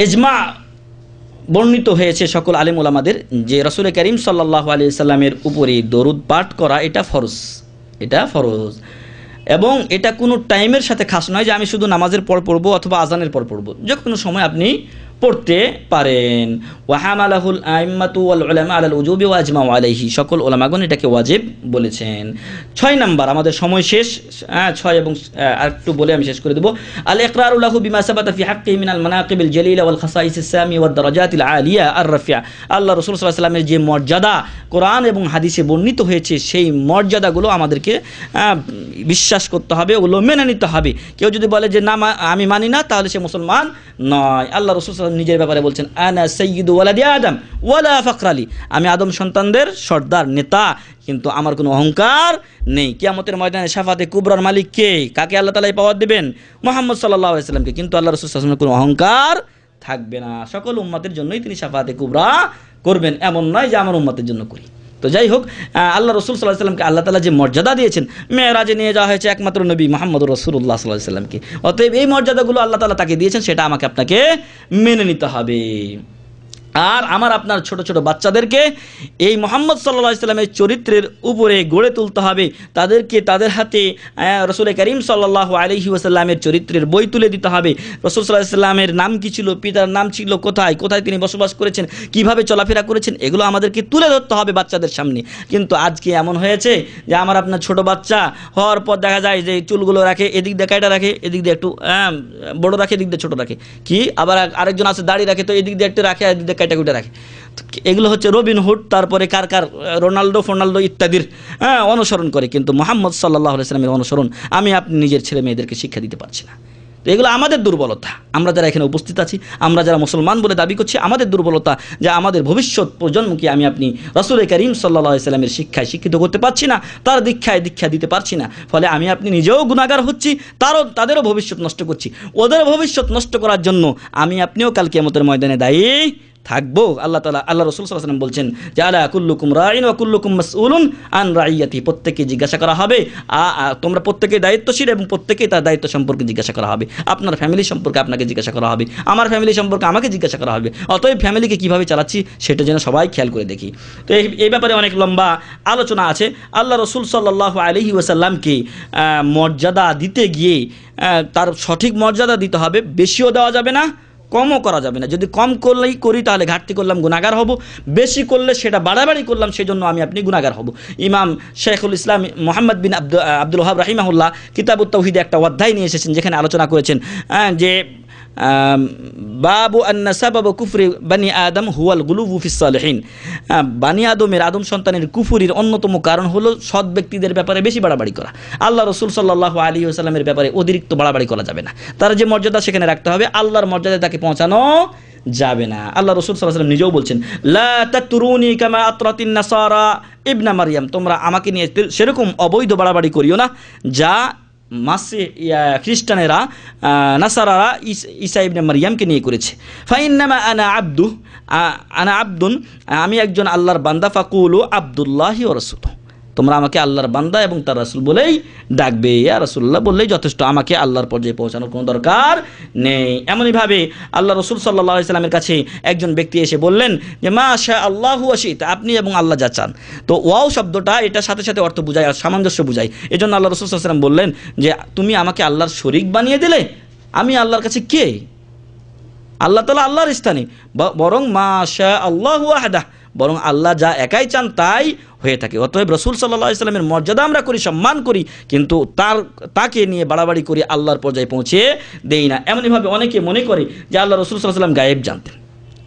ইজমা বর্ণিত হয়েছে সকল আলেম ওলামাদের যে রাসূল করিম সাল্লাল্লাহু আলাইহি ওয়াসাল্লামের উপরে দরুদ পাঠ করা এটা ফরজ, এটা ফরজ। এবং এটা কোনো টাইমের সাথে খাস নয় যে আমি শুধু নামাজের পর পড়বো অথবা আজানের পর পড়বো, যে কোনো সময় আপনি পড়তে পারেন। ওয়াহামালাহুল আইম্মাতু ওয়াল উলামা আলাল উজুবি ওয়া আজমাউ আলাইহি, সকল উলামাগণ এটাকে ওয়াজিব বলেছেন। 6 নাম্বার, আমাদের সময় শেষ, 6 এবং আরেকটু বলে আমি শেষ করে দেব। আল ইকরারু লাহু বিমা সাবাতা ফি হাক্কিহি মিনাল মানাকিবিল জালিলা ওয়াল খাসাইসিস সামি ওয়াদ দারাজাতিল আলিয়া আর রাফিয়া, আল্লাহ রাসূল সাল্লাল্লাহু আলাইহি ওয়াসাল্লামের যে মর্যাদা কোরআন এবং হাদিসে বর্ণিত হয়েছে, সেই মর্যাদাগুলো আমাদেরকে বিশ্বাস করতে হবে, ওগুলো মেনে নিতে হবে। কেউ যদি বলে যে না আমি মানি না, তাহলে সে মুসলমান নয়। আল্লাহ রাসূল নিজের ব্যাপারে বলছেন, আনা সাইয়্যিদু ওয়ালাদি আদম ওয়ালা ফাকরালি, আমি আদম সন্তানদের সর্দার, নেতা, কিন্তু আমার কোনো অহংকার নেই। কিয়ামতের ময়দানে শাফাতে কুবরার মালিক কে? কাকে আল্লাহ তাআলা এই পাওয়ার দিবেন? মুহাম্মদ সাল্লাল্লাহু আলাইহি ওয়াসাল্লামকে। কিন্তু আল্লাহ রাসূল সাল্লাল্লাহু আলাইহি ওয়াসাল্লামের কোনো অহংকার থাকবে না, সকল উম্মতের জন্যই তিনি শাফাতে কুবরা করবেন, এমন নয় যে আমার উম্মতের জন্য করি। তো যাই হোক, আল্লাহ রাসূল সাল্লাল্লাহু আলাইহি ওয়াসাল্লামকে আল্লাহ তাআলা যে মর্যাদা দিয়েছেন, মেরাজে নিয়ে যাওয়া হয়েছে একমাত্র নবী মুহাম্মদুর রাসূলুল্লাহ সাল্লাল্লাহু আলাইহি ওয়াসাল্লামকে। অতএব এই মর্যাদাগুলো আল্লাহ তাআলা তাকে দিয়েছেন, সেটা আমাকে আপনাকে মেনে নিতে হবে। আর আমার আপনার ছোট ছোট বাচ্চাদেরকে এই মুহাম্মদ সাল্লাল্লাহু আলাইহি ওয়াসাল্লামের চরিত্রের উপরে গড়ে তুলতে হবে। তাদেরকে তাদের হাতে রাসূল করিম সাল্লাল্লাহু আলাইহি ওয়াসাল্লামের চরিত্রের বই তুলে দিতে হবে। রাসূল সাল্লাল্লাহু আলাইহি ওয়াসাল্লামের নাম কি ছিল, পিতার নাম ছিল কোথায়, কোথায় তিনি বসবাস করেছেন, কিভাবে চলাফেরা করেছেন, এগুলো আমাদেরকে তুলে ধরতে হবে বাচ্চাদের সামনে। কিন্তু আজকে এমন হয়েছে যে আমার আপনার ছোট বাচ্চা হওয়ার পর দেখা যায় যে চুলগুলো রাখে, এদিক দিয়ে কাটা রাখে, এদিক দিয়ে একটু বড় রাখে, এদিক দিয়ে ছোট রাখে, কি আবার আরেকজন আছে দাড়ি রাখে, তো এদিক দিয়ে একটু রাখে, এদিক দিয়ে কাটা রাখে। এগুলো হচ্ছে রবিনহুড, তারপরে কার কার রোনাল্ডো ফোনাল্ডো ইত্যাদির অনুসরণ করে, কিন্তু মুহাম্মদ সাল্লাল্লাহু আলাইহি ওয়াসাল্লামের অনুসরণ আমি আপনি নিজের ছেলে মেয়েদেরকে শিক্ষা দিতে পারছি না। তো এগুলো আমাদের দুর্বলতা। আমরা যারা এখানে উপস্থিত আছি, আমরা যারা মুসলমান বলে দাবি করছি, আমাদের দুর্বলতা যে আমাদের ভবিষ্যৎ প্রজন্মকে আমি আপনি রাসূল করিম সাল্লাল্লাহু আলাইহি ওয়াসাল্লামের শিক্ষায় শিক্ষিত করতে পারছি না, তার দীক্ষা দিতে পারছি না। ফলে আমি আপনি নিজেও গুনাহগার হচ্ছি, তাদেরও ভবিষ্যৎ নষ্ট করছি। ওদের ভবিষ্যৎ নষ্ট করার জন্য আমি আপনিও কাল কিয়ামতের ময়দানে দায়ী থাকবো? আল্লাহ রাসূল সাল্লাল্লাহু আলাইহি ওয়াসাল্লাম বলছেন যে আলা কুল্লুকুম রাইন ওয়া কুল্লুকুম মাসউলুন আন রাইয়াতি, প্রত্যেককে জিজ্ঞাসা করা হবে, তোমরা প্রত্যেকেই দায়িত্বশীল এবং প্রত্যেকেই তার দায়িত্ব সম্পর্কে জিজ্ঞাসা করা হবে। আপনার ফ্যামিলি সম্পর্কে আপনাকে জিজ্ঞাসা করা হবে, আমার ফ্যামিলি সম্পর্কে আমাকে জিজ্ঞাসা করা হবে। অতএব ফ্যামিলিকে কীভাবে চালাচ্ছি সেটা যেন সবাই খেয়াল করে দেখি। তো এই ব্যাপারে অনেক লম্বা আলোচনা আছে। আল্লাহ রাসূল সাল্লাল্লাহু আলাইহি ওয়াসাল্লামকে মর্যাদা দিতে গিয়ে তার সঠিক মর্যাদা দিতে হবে, বেশিও দেওয়া যাবে না, কমও করা যাবে না। যদি কম করলেই করি তাহলে ঘাটতি করলাম, গুনাহগার হব, বেশি করলে সেটা বাড়াবাড়ি করলাম, সেজন্য আমি আপনি গুনাহগার হব। ইমাম শেখুল ইসলাম মুহাম্মদ বিন আব্দুল ওয়াহাব রাহিমাহুল্লাহ কিতাবুত তাওহীদে একটা অধ্যায় নিয়ে এসেছেন, যেখানে আলোচনা করেছেন যে বাবু আন্না সাবাব কুফরি বানি আদম হুয়াল গুলুবু ফিস সালিহিন, বানি আদম সন্তানের কুফরির অন্যতম কারণ হলো সৎ ব্যক্তিদের ব্যাপারে বেশি বাড়াবাড়ি করা। আল্লাহ রাসূল সাল্লাল্লাহু আলাইহি ওয়াসাল্লামের ব্যাপারে অতিরিক্ত বাড়াবাড়ি করা যাবে না, তার যে মর্যাদা সেখানে রাখতে হবে, আল্লাহর মর্যাদায় তাকে পৌঁছানো যাবে না। আল্লাহ রাসূল সাল্লাল্লাহু আলাইহি ওয়াসাল্লাম নিজেও বলছেন লা তাতরুনি কামা আতরাতিন নাসারা ইবনা মারইয়াম, তোমরা আমাকে নিয়ে সেরকম অবৈধ বাড়াবাড়ি করিও না যা খ্রিস্টানেরা নাসারারা ঈসা ইবনে মারইয়ামকে নিয়ে করেছে। ফাইন্নামা আনা আব্দুন, আমি একজন আল্লাহর বান্দা, ফাকুলু আব্দুল্লাহি ওয়া রাসূলুহু, তোমরা আমাকে আল্লাহর বান্দা এবং তার রাসূল বলেই ডাকবে, ইয়া রাসূলুল্লাহ বললেই যথেষ্ট, আমাকে আল্লাহর পর্যায়ে পৌঁছানোর কোনো দরকার নেই। এমনইভাবে আল্লাহ রাসূল সাল্লাল্লাহু আলাইহি সাল্লামের কাছে একজন ব্যক্তি এসে বললেন যে মা শা আল্লাহু ওয়া শি'তা, আপনি এবং আল্লাহ যা চান। তো ওয়াও শব্দটা এটার সাথে সাথে অর্থ বোঝায়, সামঞ্জস্য বোঝায়। এজন্য আল্লাহ রাসূল সাল্লাল্লাহু আলাইহি সাল্লাম বললেন যে তুমি আমাকে আল্লাহর শরীক বানিয়ে দিলে, আমি আল্লাহর কাছে কে? আল্লাহ তাআলা আল্লাহর স্থানে, বরং মা শা আল্লাহু ওয়াহদাহ, বরং আল্লাহ যা একাই চান তাই হয়ে থাকে। অতএব রাসূল সাল্লাল্লাহু আলাইহি সাল্লামের মর্যাদা আমরা করি, সম্মান করি, কিন্তু তাকে নিয়ে বাড়াবাড়ি করি, আল্লাহর পর্যায়ে পৌঁছে দেই না। এমনইভাবে অনেকে মনে করে যে আল্লাহ রাসূল সাল্লাল্লাহু আলাইহি সাল্লাম গায়েব জানতেন,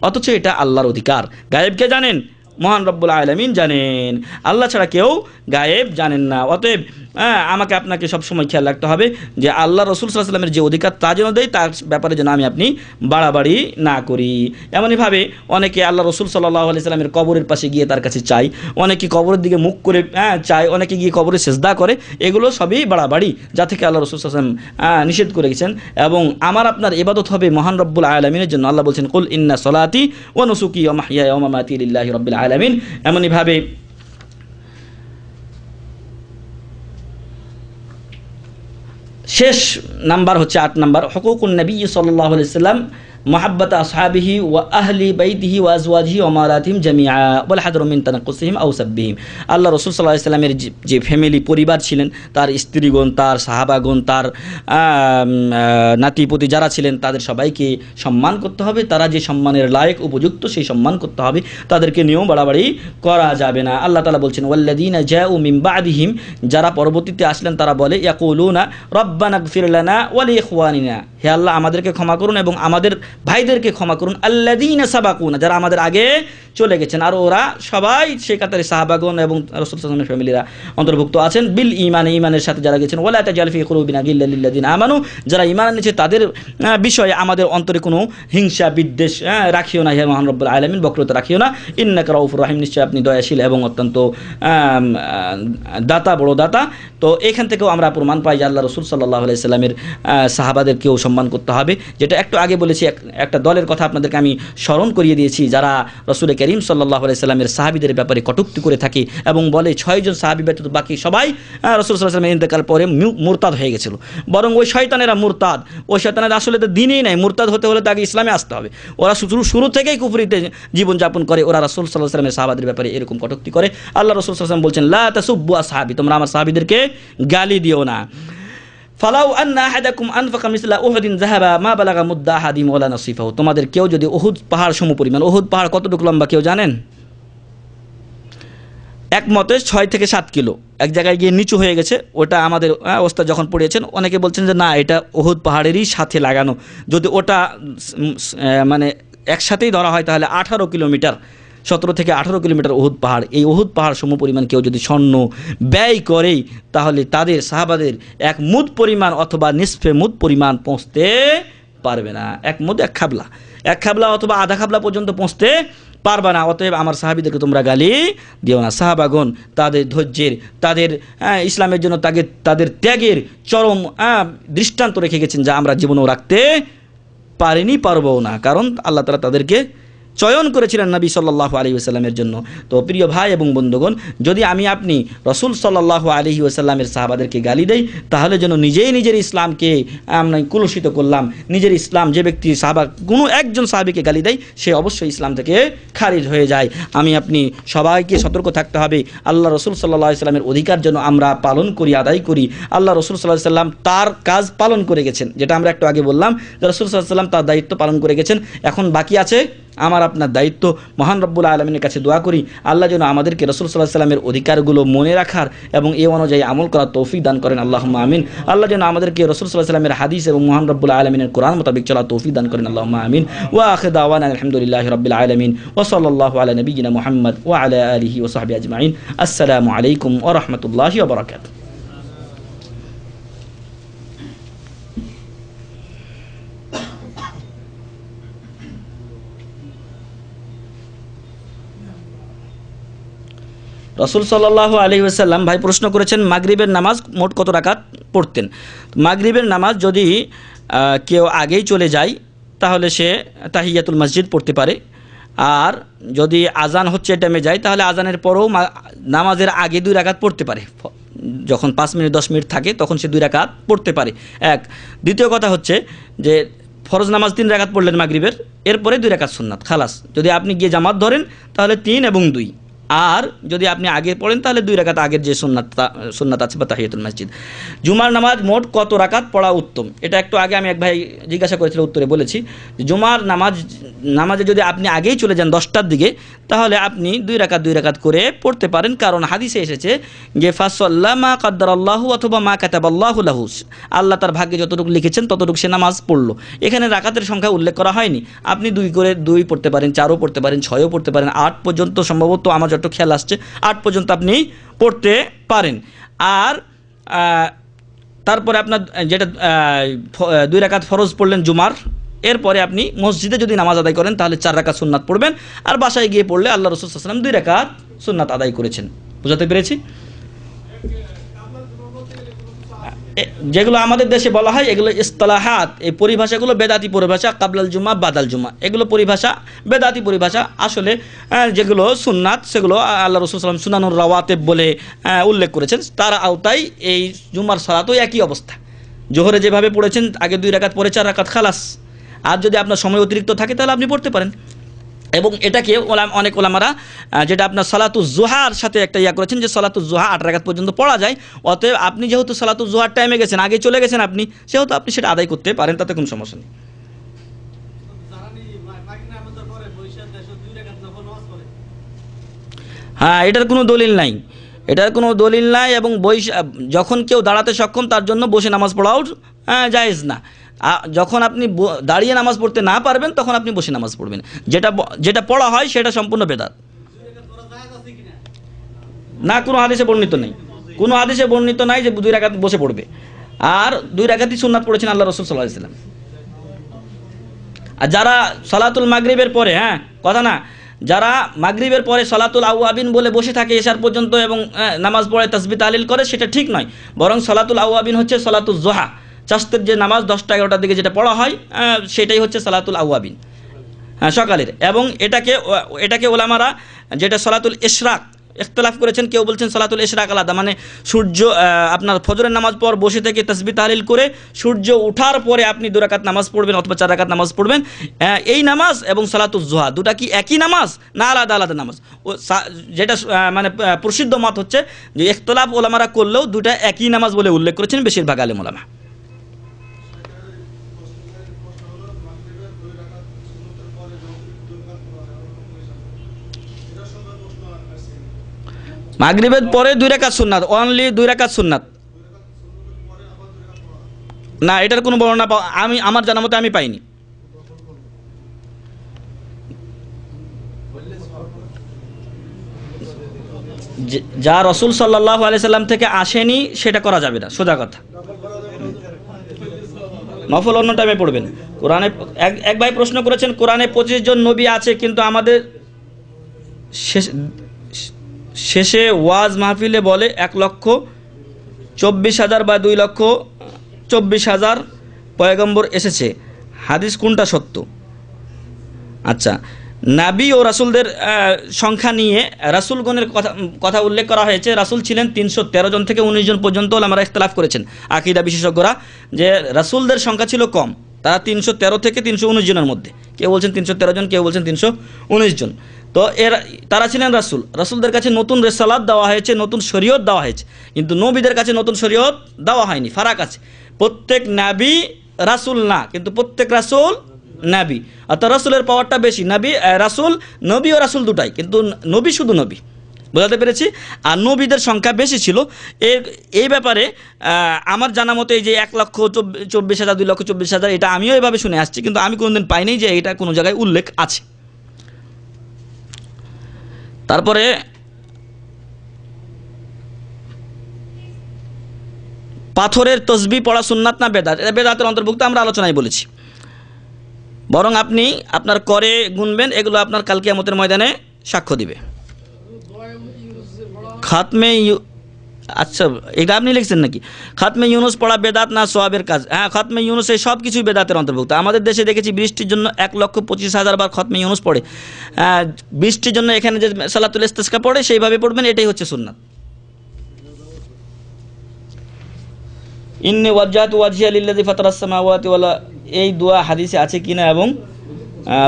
অথচ এটা আল্লাহর অধিকার। গায়েবকে জানেন মহান রব্বুল আলামিন জানেন, আল্লাহ ছাড়া কেউ গায়েব জানেন না। অতএব আমাকে আপনাকে সবসময় খেয়াল রাখতে হবে যে আল্লাহ রাসূল সাল্লাল্লাহু আলাইহি সাল্লামের যে অধিকার তা যেন দেয়, তার ব্যাপারে যেন আমি আপনি বাড়াবাড়ি না করি। এমনইভাবে অনেকে আল্লাহ রাসূল সাল্লাল্লাহু আলাইহি সাল্লামের কবরের পাশে গিয়ে তার কাছে চাই, অনেকে কবরের দিকে মুখ করে চায়, অনেকে গিয়ে কবরে সিজদা করে, এগুলো সবই বাড়াবাড়ি, যা থেকে আল্লাহ রাসূল সাল্লাল্লাহু আলাইহি ওয়াসাল্লাম নিষেধ করে গেছেন। এবং আমার আপনার ইবাদত হবে মহান রব্বুল আলামিনের জন্য। আল্লাহ বলছেন কুল ইন্না সলাতি ওয়া নুসুকি ওয়া মাহইয়ায়া ওয়া মামাতি লিল্লাহি রাব্বিল আলামিন। এমনইভাবে শেষ নাম্বার হচ্ছে 8 নাম্বার, হুকুকুন নবী সাল্লাল্লাহু আলাইহি ওয়াসাল্লাম মাহাব্বাত আসহাবিহি ওয়া আহলি বাইতিহি ওয়া আজওয়াজিহি ওয়া মালাতিহিম জামিআ ওয়াল হাদরু মিন তানাক্কুসিহিম আও সাব্বিহিম। আল্লাহ রাসূল সাল্লাল্লাহু আলাইহি ওয়াসাল্লামের যে ফ্যামিলি পরিবার ছিলেন, তার স্ত্রীগণ, তার সাহাবাগণ, তার নাতিপতি যারা ছিলেন, তাদের সবাইকে সম্মান করতে হবে, তারা যে সম্মানের লায়ক উপযুক্ত সেই সম্মান করতে হবে, তাদেরকে নিয়েও বাড়াবাড়ি করা যাবে না। আল্লাহ তাআলা বলছেন ওয়াল্লাযীনা জাউ মিন বা'দিহিম, যারা পরবর্তীতে আসলেন তারা বলে ইয়াকুলুনা রব্বানা গফির লানা ওয়া লিইখওয়ানিনা, হে আল্লাহ আমাদেরকে ক্ষমা করুন এবং আমাদের ভাইদেরকে ক্ষমা করুন, আল্লাযীনা সাবাকুনা, যারা আমাদের আগে চলে গেছেন। আর ওরা সবাই সেই কাতারে সাহাবাগণ এবং রাসূল সাল্লাল্লাহু আলাইহি ওয়াসাল্লামের ফ্যামিলিরা অন্তর্ভুক্ত আছেন। বিল ঈমানে, ঈমানের সাথে যারা গেছেন, ওয়ালা তাজাল ফি কুলুবিনা গিল্লাল লিল্লাযীনা আমানু, যারা ঈমান এনেছে তাদের বিষয়ে আমাদের অন্তরে কোনো হিংসা বিদ্বেষ রাখিও না, হে মহান রব্বুল আলামিন, বক্রতা রাখিও না। ইন্নাকা রাউফুর রহিম, নিশ্চয় আপনি দয়াশীল এবং অত্যন্ত দাতা, বড় দাতা। তো এখান থেকেও আমরা প্রমাণ পাই যে আল্লাহ রাসূল সাল্লাল্লাহু আলাইহি সাল্লামের সাহাবাদেরকেও সম্মান করতে হবে। যেটা একটু আগে বলেছি, একটা দলের কথা আপনাদেরকে আমি স্মরণ করিয়ে দিয়েছি, যারা রাসূল করিম সাল্লাল্লাহু আলাইহি সাল্লামের সাহাবীদের ব্যাপারে কটূক্তি করে থাকে এবং বলে 6 জন সাহাবী ব্যতীত বাকি সবাই রাসূল সাল্লাল্লাহু আলাইহি সাল্লামের ইন্তেকাল পরে মুরতাদ হয়ে গেছিল। বরং ওই শয়তানেরা মুরতাদ, ওই শয়তানেরা আসলে তো দিনই নাই, মুরতাদ হতে হলে তাকে ইসলামে আসতে হবে। ওরা শুরু থেকেই কুফরিতে জীবনযাপন করে, ওরা রাসূল সাল্লাল্লাহু আলাইহি সাল্লামের সাহাবাদের ব্যাপারে এরকম কটূক্তি করে। আল্লাহ রাসূল সাল্লাল্লাহু আলাইহি বলছেন লা তাসুব্বু আসহাবি, তোমরা আমার সাহাবীদেরকে গালি দিও না। ফালাউ আন্না আহাদাকুম আনফাকা মিসলা উহুদিন যাহাবা মা বালাগা মুদ্দা আহাদিম ওয়ালা নাসিফাহু, তোমাদের কেউ যদি উহুদ পাহাড় সমপরিমাণ, উহুদ পাহাড় কতটুকু লম্বা কেউ জানেন? এক মতে 6 থেকে 7 কিলো, এক জায়গায় গিয়ে নিচু হয়ে গেছে। ওটা আমাদের ওস্তাদ যখন পড়িয়েছেন, অনেকে বলছেন যে না, এটা উহুদ পাহাড়েরই সাথে লাগানো। যদি ওটা মানে একসাথেই ধরা হয় তাহলে 18 কিলোমিটার, 17 থেকে 18 কিলোমিটার উহুদ পাহাড়। এই উহুদ পাহাড় সমপরিমাণ কেউ যদি স্বর্ণ ব্যয় করে, তাহলে তাদের সাহাবাদের 1 মুদ পরিমাণ অথবা নিসফে মুদ পরিমাণ পৌঁছতে পারবে না। 1 মুদ 1 খাবলা অথবা আধা খাবলা পর্যন্ত পৌঁছতে পারবে না। অতএব আমার সাহাবীদেরকে তোমরা গালি দিও না। সাহাবাগণ তাদের ধৈর্যের, তাদের ইসলামের জন্য তাদের ত্যাগের চরম দৃষ্টান্ত রেখে গেছেন, যা আমরা জীবনেও রাখতে পারবো না। কারণ আল্লাহ তাআলা তাদেরকে চয়ন করেছিলেন নবী সাল্লাল্লাহু আলাইহি ওয়াসাল্লামের জন্য। তো প্রিয় ভাই এবং বন্ধুগণ, যদি আমি আপনি রসুল সাল্লাল্লাহু আলাইহি ওয়াসাল্লামের সাহাবাদেরকে গালি দেই, তাহলে যেন নিজেই নিজের ইসলামকে আমরা কুলুষিত করলাম। নিজের ইসলাম, যে ব্যক্তি সাহাবা কোনো একজন সাহাবীকে গালি দেয়, সে অবশ্যই ইসলাম থেকে খারিজ হয়ে যায়। আমি আপনি সবাইকে সতর্ক থাকতে হবে, আল্লাহ রসুল সাল্লাল্লাহু আলাইহি ওয়াসাল্লামের অধিকার যেন আমরা পালন করি, আদায় করি। আল্লাহ রসুল সাল্লাল্লাহু আলাইহি ওয়াসাল্লাম তার কাজ পালন করে গেছেন, যেটা আমরা একটু আগে বললাম যে রসুল সাল্লাল্লাহু আলাইহি ওয়াসাল্লাম তার দায়িত্ব পালন করে গেছেন। এখন বাকি আছে আমার আপনার দায়িত্ব। মহান রব্বুল আলামিনের কাছে দোয়া করি আল্লাহ যেন আমাদেরকে রাসূল সাল্লাল্লাহু আলাইহি ওয়াসাল্লামের অধিকারগুলো মনে রাখার এবং এই অনুযায়ী আমল করার তৌফিক দান করেন, আল্লাহুম্মা আমিন। আল্লাহ যেন আমাদেরকে রাসূল সাল্লাল্লাহু আলাইহি ওয়াসাল্লামের হাদিস এবং মহান রব্বুল আলামিনের কোরআন মোতাবেক চলার তৌফিক দান করেন, আল্লাহুম্মা আমিন। ওয়া আখিরু দাওয়ানা আলহামদুলিল্লাহি রাব্বিল আলামিন ওয়া সাল্লাল্লাহু আলা নাবিয়িনা মুহাম্মদ ওয়া আলা আলিহি ওয়া সাহবিহি আজমাইন। আসসালামু আলাইকুম ওয়া রাহমাতুল্লাহি ওয়া বারাকাতুহু। রসুল সাল্লাল্লাহু আলাইহি ওয়াসাল্লাম ভাই প্রশ্ন করেছেন মাগরিবের নামাজ মোট কত রাকাত পড়তেন। মাগরিবের নামাজ যদি কেউ আগেই চলে যায় তাহলে সে তাহিয়াতুল মসজিদ পড়তে পারে, আর যদি আজান হচ্ছে টাইমে যায় তাহলে আজানের পরেও নামাজের আগে 2 রাকাত পড়তে পারে। যখন 5 মিনিট 10 মিনিট থাকে তখন সে 2 রাকাত পড়তে পারে, এক। দ্বিতীয় কথা হচ্ছে যে ফরজ নামাজ 3 রাকাত পড়লেন মাগরিবের, এরপরে 2 রাকাত সুন্নাত, খালাস। যদি আপনি গিয়ে জামাত ধরেন তাহলে 3 এবং 2, আর যদি আপনি আগে পড়েন তাহলে 2 রাকাত আগের যে সুন্নাত আছে বা তাহিয়াতুল মসজিদ। জুমার নামাজ মোট কত রাকাত পড়া উত্তম, এটা একটু আগে আমি এক ভাই জিজ্ঞাসা করেছিল, উত্তরে বলেছি যে জুমার নামাজে যদি আপনি আগেই চলে যান 10টার দিকে তাহলে আপনি 2 রাকাত করে পড়তে পারেন, কারণ হাদিসে এসেছে যে ফাসাল্লা মা কাদ্দারাল্লাহু অথবা মা কাতাবাল্লাহু লাহু, আল্লাহ তার ভাগ্যে যতটুকু লিখেছেন ততটুকু সে নামাজ পড়লো। এখানে রাকাতের সংখ্যা উল্লেখ করা হয়নি, আপনি 2 করে 2 পড়তে পারেন, 4ও পড়তে পারেন, 6ও পড়তে পারেন, 8 পর্যন্ত সম্ভবত আমার যত খেয়াল আসছে 8 পর্যন্ত আপনি পড়তে পারেন। আর তারপরে আপনার যেটা 2 রাকাত ফরজ পড়লেন জুমার, এরপরে আপনি মসজিদে যদি নামাজ আদায় করেন তাহলে 4 রাকাত সুন্নাত পড়বেন, আর বাসায় গিয়ে পড়লে আল্লাহ রাসূল সাল্লাল্লাহু আলাইহি ওয়াসাল্লাম 2 রাকাত সুন্নাত আদায় করেছেন। বুঝাতে পেরেছি? যেগুলো আমাদের দেশে বলা হয় এগুলো ইসতিলাহাত, এই পরিভাষাগুলো বেদাতি পরিভাষা, কাবলাল জুমা বাদাল জুমা, এগুলো পরিভাষা বেদাতি পরিভাষা। আসলে যেগুলো সুন্নাত সেগুলো আল্লাহ রাসূল সাল্লাল্লাহু আলাইহি ওয়াসাল্লাম সুনানুর রাওয়াতিব বলে উল্লেখ করেছেন, তার আওতায় এই জুমার সালাতও একই অবস্থা। জোহরে যেভাবে পড়েছেন আগে 2 রাকাত পরে 4 রাকাত, খালাস। আর যদি আপনার সময় অতিরিক্ত থাকে তাহলে আপনি পড়তে পারেন। এবং এটাকে অনেক ওলামারা যেটা আপনার সালাতুজ জোহার সাথে একটা করেছেন যে সালাতুজ জোহা 8 রাকাত পর্যন্ত পড়া যায়, অতএব আপনি যেহেতু সালাতুজ জোহার টাইমে গেছেন, আগে চলে গেছেন আপনি, সেহেতু আপনি সেটা আদায় করতে পারেন, তাতে কোনো সমস্যা নেই। হ্যাঁ, এটার কোনো দলিল নাই, এবং যখন কেউ দাঁড়াতে সক্ষম তার জন্য বসে নামাজ পড়াও জায়েজ না। যখন আপনি দাঁড়িয়ে নামাজ পড়তে না পারবেন তখন আপনি বসে নামাজ পড়বেন, যেটা পড়া হয় সেটা সম্পূর্ণ বেদাত না। কোনো হাদিসে বর্ণিত নাই যে 2 রাকাত বসে পড়বে, আর 2 রাকাতই সুন্নাত পড়েছেন আল্লাহ রাসূল সাল্লাল্লাহু আলাইহি ওয়াসাল্লাম। আর যারা সালাতুল মাগরিবের পরে, কথা না, যারা মাগরিবের পরে সালাতুল আওয়াবিন বলে বসে থাকে এশার পর্যন্ত এবং নামাজ পড়ে তাসবিহ তাহলিল করে, সেটা ঠিক নয়। বরং সালাতুল আওয়াবিন হচ্ছে সালাতুল জোহা, চাষতের যে নামাজ 10টা 11টার দিকে যেটা পড়া হয় সেটাই হচ্ছে সালাতুল আওয়াবিন সকালের। এবং এটাকে ওলামারা যেটা সালাতুল ইশরাক ইখতিলাফ করেছেন, কেউ বলছেন সালাতুল ইশরাক আলাদা, মানে সূর্য আপনার ফজরের নামাজ পর বসে থেকে তাসবিহ তাহলিল করে সূর্য ওঠার পরে আপনি 2 রাকাত নামাজ পড়বেন অথবা 4 রাকাত নামাজ পড়বেন। এই নামাজ এবং সালাতুল জোহা দুটা কি একই নামাজ না আলাদা আলাদা নামাজ? যেটা মানে প্রসিদ্ধ মত হচ্ছে যে ইখতিলাফ ওলামারা করলেও দুটা একই নামাজ বলে উল্লেখ করেছেন বেশিরভাগ আলেম ওলামা। মাগরিবের পরে 2 রাকাত সুন্নাত, অনলি 2 রাকাত সুন্নাত না, এটার কোনো বর্ণনা আমার জানা মতে আমি পাইনি। যা রাসূল সাল্লাল্লাহু আলাইহি সাল্লাম থেকে আসেনি সেটা করা যাবে না, সোজা কথা। নফল অন্য টাইমে পড়বেন। কোরআনে এক ভাই প্রশ্ন করেছেন, কোরআনে 25 জন নবী আছে কিন্তু আমাদের শেষে ওয়াজ মাহফিলে বলে 1,24,000 বা 2,24,000 পয়গম্বর এসেছে, হাদিস কোনটা সত্য? আচ্ছা, নাবী ও রাসূলদের সংখ্যা নিয়ে রাসূলগণের কথা উল্লেখ করা হয়েছে। রাসূল ছিলেন 313 জন থেকে 19 জন পর্যন্ত ওলামারা ইখতিলাফ করেছেন আকীদা বিশেষজ্ঞরা, যে রাসূলদের সংখ্যা ছিল কম, তারা 313 থেকে 319 জনের মধ্যে, কেউ বলছেন 313 জন, কেউ বলছেন 319 জন। তো তারা ছিলেন রাসূল, রাসূলদের কাছে নতুন রিসালাত দেওয়া হয়েছে, নতুন শরীয়ত দেওয়া হয়েছে, কিন্তু নবীদের কাছে নতুন শরীয়ত দেওয়া হয়নি। ফারাক আছে, প্রত্যেক নাবী রাসূল না, কিন্তু প্রত্যেক রাসূল নাবী, অর্থাৎ রাসূলের পাওয়ারটা বেশি। রাসূল, নবী ও রাসূল দুটাই, কিন্তু নবী শুধু নবী, বোঝাতে পেরেছি। আর নবীদের সংখ্যা বেশি ছিল। এই ব্যাপারে আমার জানা মতে এই যে 1,24,000, 2,24,000, এটা আমিও এভাবে শুনে আসছি, কিন্তু আমি কোনোদিন পাইনি যে এটা কোনো জায়গায় উল্লেখ আছে। তারপরে পাথরের তসবিহ পড়া সুন্নাত না বেদাত? এটা বেদাতের অন্তর্ভুক্ত, আমরা আলোচনায় বলেছি। বরং আপনি আপনার করে গুনবেন, এগুলো আপনার কাল কিয়ামতের ময়দানে সাক্ষ্য দিবে। খাতমে, আচ্ছা এটা আপনি লিখছেন নাকি? খাতমে ইউনুস পড়া বেদাত না সোয়াবের কাজ? হ্যাঁ, খাতমে ইউনুস এই সব কিছুই বেদাতের অন্তর্ভুক্ত। আমাদের দেশে দেখেছি বৃষ্টির জন্য 1,25,000 বার খাতমে ইউনুস পড়ে। বৃষ্টির জন্য এখানে যে সালাতুল ইস্তিসকা পড়ে সেইভাবে পড়বেন, এটাই হচ্ছে সুন্নাত। ইন্নী ওয়াজ্জাহতু ওয়াজহিয়া লিল্লাযী ফাতারাস সামাওয়াতি ওয়াল আরদ, এই দোয়া হাদিসে আছে কিনা এবং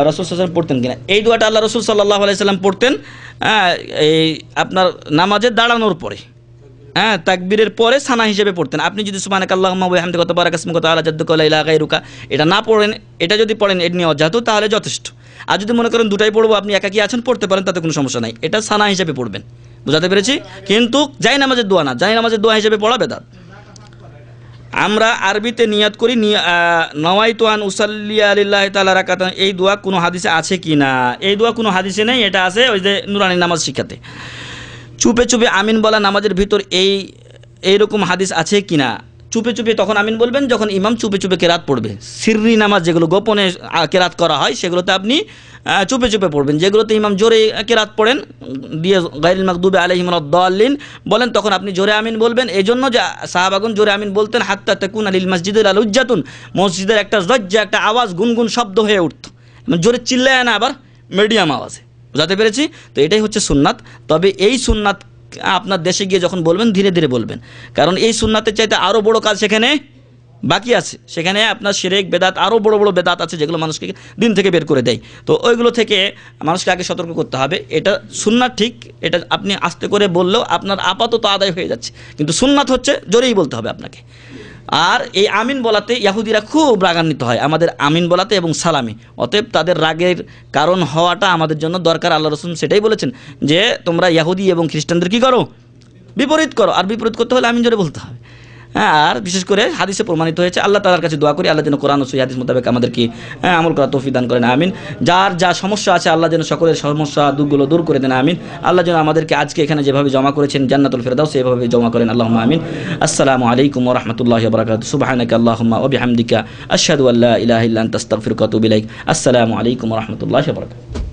রাসূল সাল্লাল্লাহু আলাইহি ওয়াসাল্লাম পড়তেন কিনা? এই দোয়াটা আল্লাহ রাসূল সাল্লাল্লাহু আলাইহি ওয়াসাল্লাম পড়তেন এই আপনার নামাজে দাঁড়ানোর পরে, তাকবীরের পরে সানা হিসেবে পড়তেন। আপনি যদি সুবহানাকাল্লাহুম্মা ওয়া বিহামদিকা ওয়া তাবারাকা ইসমুকা ওয়া তাআলা জাদ্দুকা ওয়া লা ইলাহা গায়রুকা এটা না পড়েন, এটা যদি পড়েন ইন্নী ওয়াজ্জাহতু, তাহলে যথেষ্ট। আর যদি মনে করেন দুটাই পড়বো, আপনি একাকী আছেন, পড়তে পারেন, তাতে কোনো সমস্যা নাই, এটা সানা হিসেবে পড়বেন। বুঝাতে পেরেছি? কিন্তু জায় নামাজের দোয়া না, জায় নামাজের দোয়া হিসেবে পড়া বেদাত। আমরা আরবিতে নিয়াত করি নওয়াইতু আন উসাল্লিয়া লিল্লাহি তাআলা রাকাতান, এই দোয়া কোনো হাদিসে আছে কি না? এই দোয়া কোনো হাদিসে নেই, এটা আছে ওই যে নুরানি নামাজ শিখাতে। চুপে চুপে আমিন বলা নামাজের ভিতর এইরকম হাদিস আছে কি না? চুপে চুপে তখন আমিন বলবেন যখন ইমাম চুপে চুপে কেরাত পড়বে। সিররি নামাজ যেগুলো গোপনে কেরাত করা হয়, সেগুলোতে আপনি চুপে চুপে পড়বেন। যেগুলোতে ইমাম জোরে কেরাত পড়েন দিয়ে গায়রিল মাগদুবি আলাইহিম ওয়ালাদ-দাল্লিন বলেন, তখন আপনি জোরে আমিন বলবেন। এই জন্য যে সাহাবাগণ জোরে আমিন বলতেন, হাত্তা তাকুনা লিল মসজিদিল আলুজ্জাতুন, মসজিদের একটা জজ্জা, একটা আওয়াজ, গুনগুন শব্দ হয়ে উঠত, জোরে চিল্লায় না, আবার মিডিয়াম আওয়াজে। বুঝাতে পেরেছি? তো এটাই হচ্ছে সুন্নাত। তবে এই সুন্নাত আপনার দেশে গিয়ে যখন বলবেন, ধীরে ধীরে বলবেন, কারণ এই সুন্নাতের চাইতে আরও বড় কাজ সেখানে বাকি আছে। সেখানে আপনার শিরক বেদাত, আরও বড় বড় বেদাত আছে যেগুলো মানুষকে দিন থেকে বের করে দেয়। তো ওইগুলো থেকে মানুষকে আগে সতর্ক করতে হবে। এটা সুন্নাত ঠিক, এটা আপনি আস্তে করে বললেও আপনার আপাতত আদায় হয়ে যাচ্ছে, কিন্তু সুন্নাত হচ্ছে জোরেই বলতে হবে আপনাকে। আর এই আমিন বলাতে ইহুদিরা খুব রাগান্বিত হয়, আমাদের আমিন বলাতে এবং সালামে। অতএব তাদের রাগের কারণ হওয়াটা আমাদের জন্য দরকার। আল্লাহ রাসূল সেটাই বলেছেন যে তোমরা ইহুদি এবং খ্রিস্টানদের কী করো? বিপরীত করো। আর বিপরীত করতে হলে আমিন জোরে বলতে হবে। আর বিশেষ করে হাদিসে প্রমাণিত হয়েছে। আল্লাহ তাআলার কাছে দোয়া করি আল্লাহ যেন কোরআন ও সহিহ হাদিস মোতাবেক আমাদেরকে আমল করার তৌফিক দান করেন, আমিন। যার যা সমস্যা আছে আল্লাহ যেন সকলের সমস্যা দুঃখগুলো দূর করে দেন, আমিন। আল্লাহ যেন আমাদেরকে আজকে এখানে যেভাবে জমা করেছেন জান্নাতুল ফিরদাউস এভাবে জমা করেন, আল্লাহুম্মা আমিন। আসসালামু আলাইকুম ওয়া রাহমাতুল্লাহি ওয়া বারাকাতুহু। সুবহানাকা আল্লাহুম্মা ওয়া বিহামদিকা আশহাদু আল্লা ইলাহা ইল্লা আনতা আস্তাগফিরুকা ওয়া আতুবু ইলাইক। আসসালামু আলাইকুম ওয়া রাহমাতুল্লাহি ওয়া বারাকাতুহু।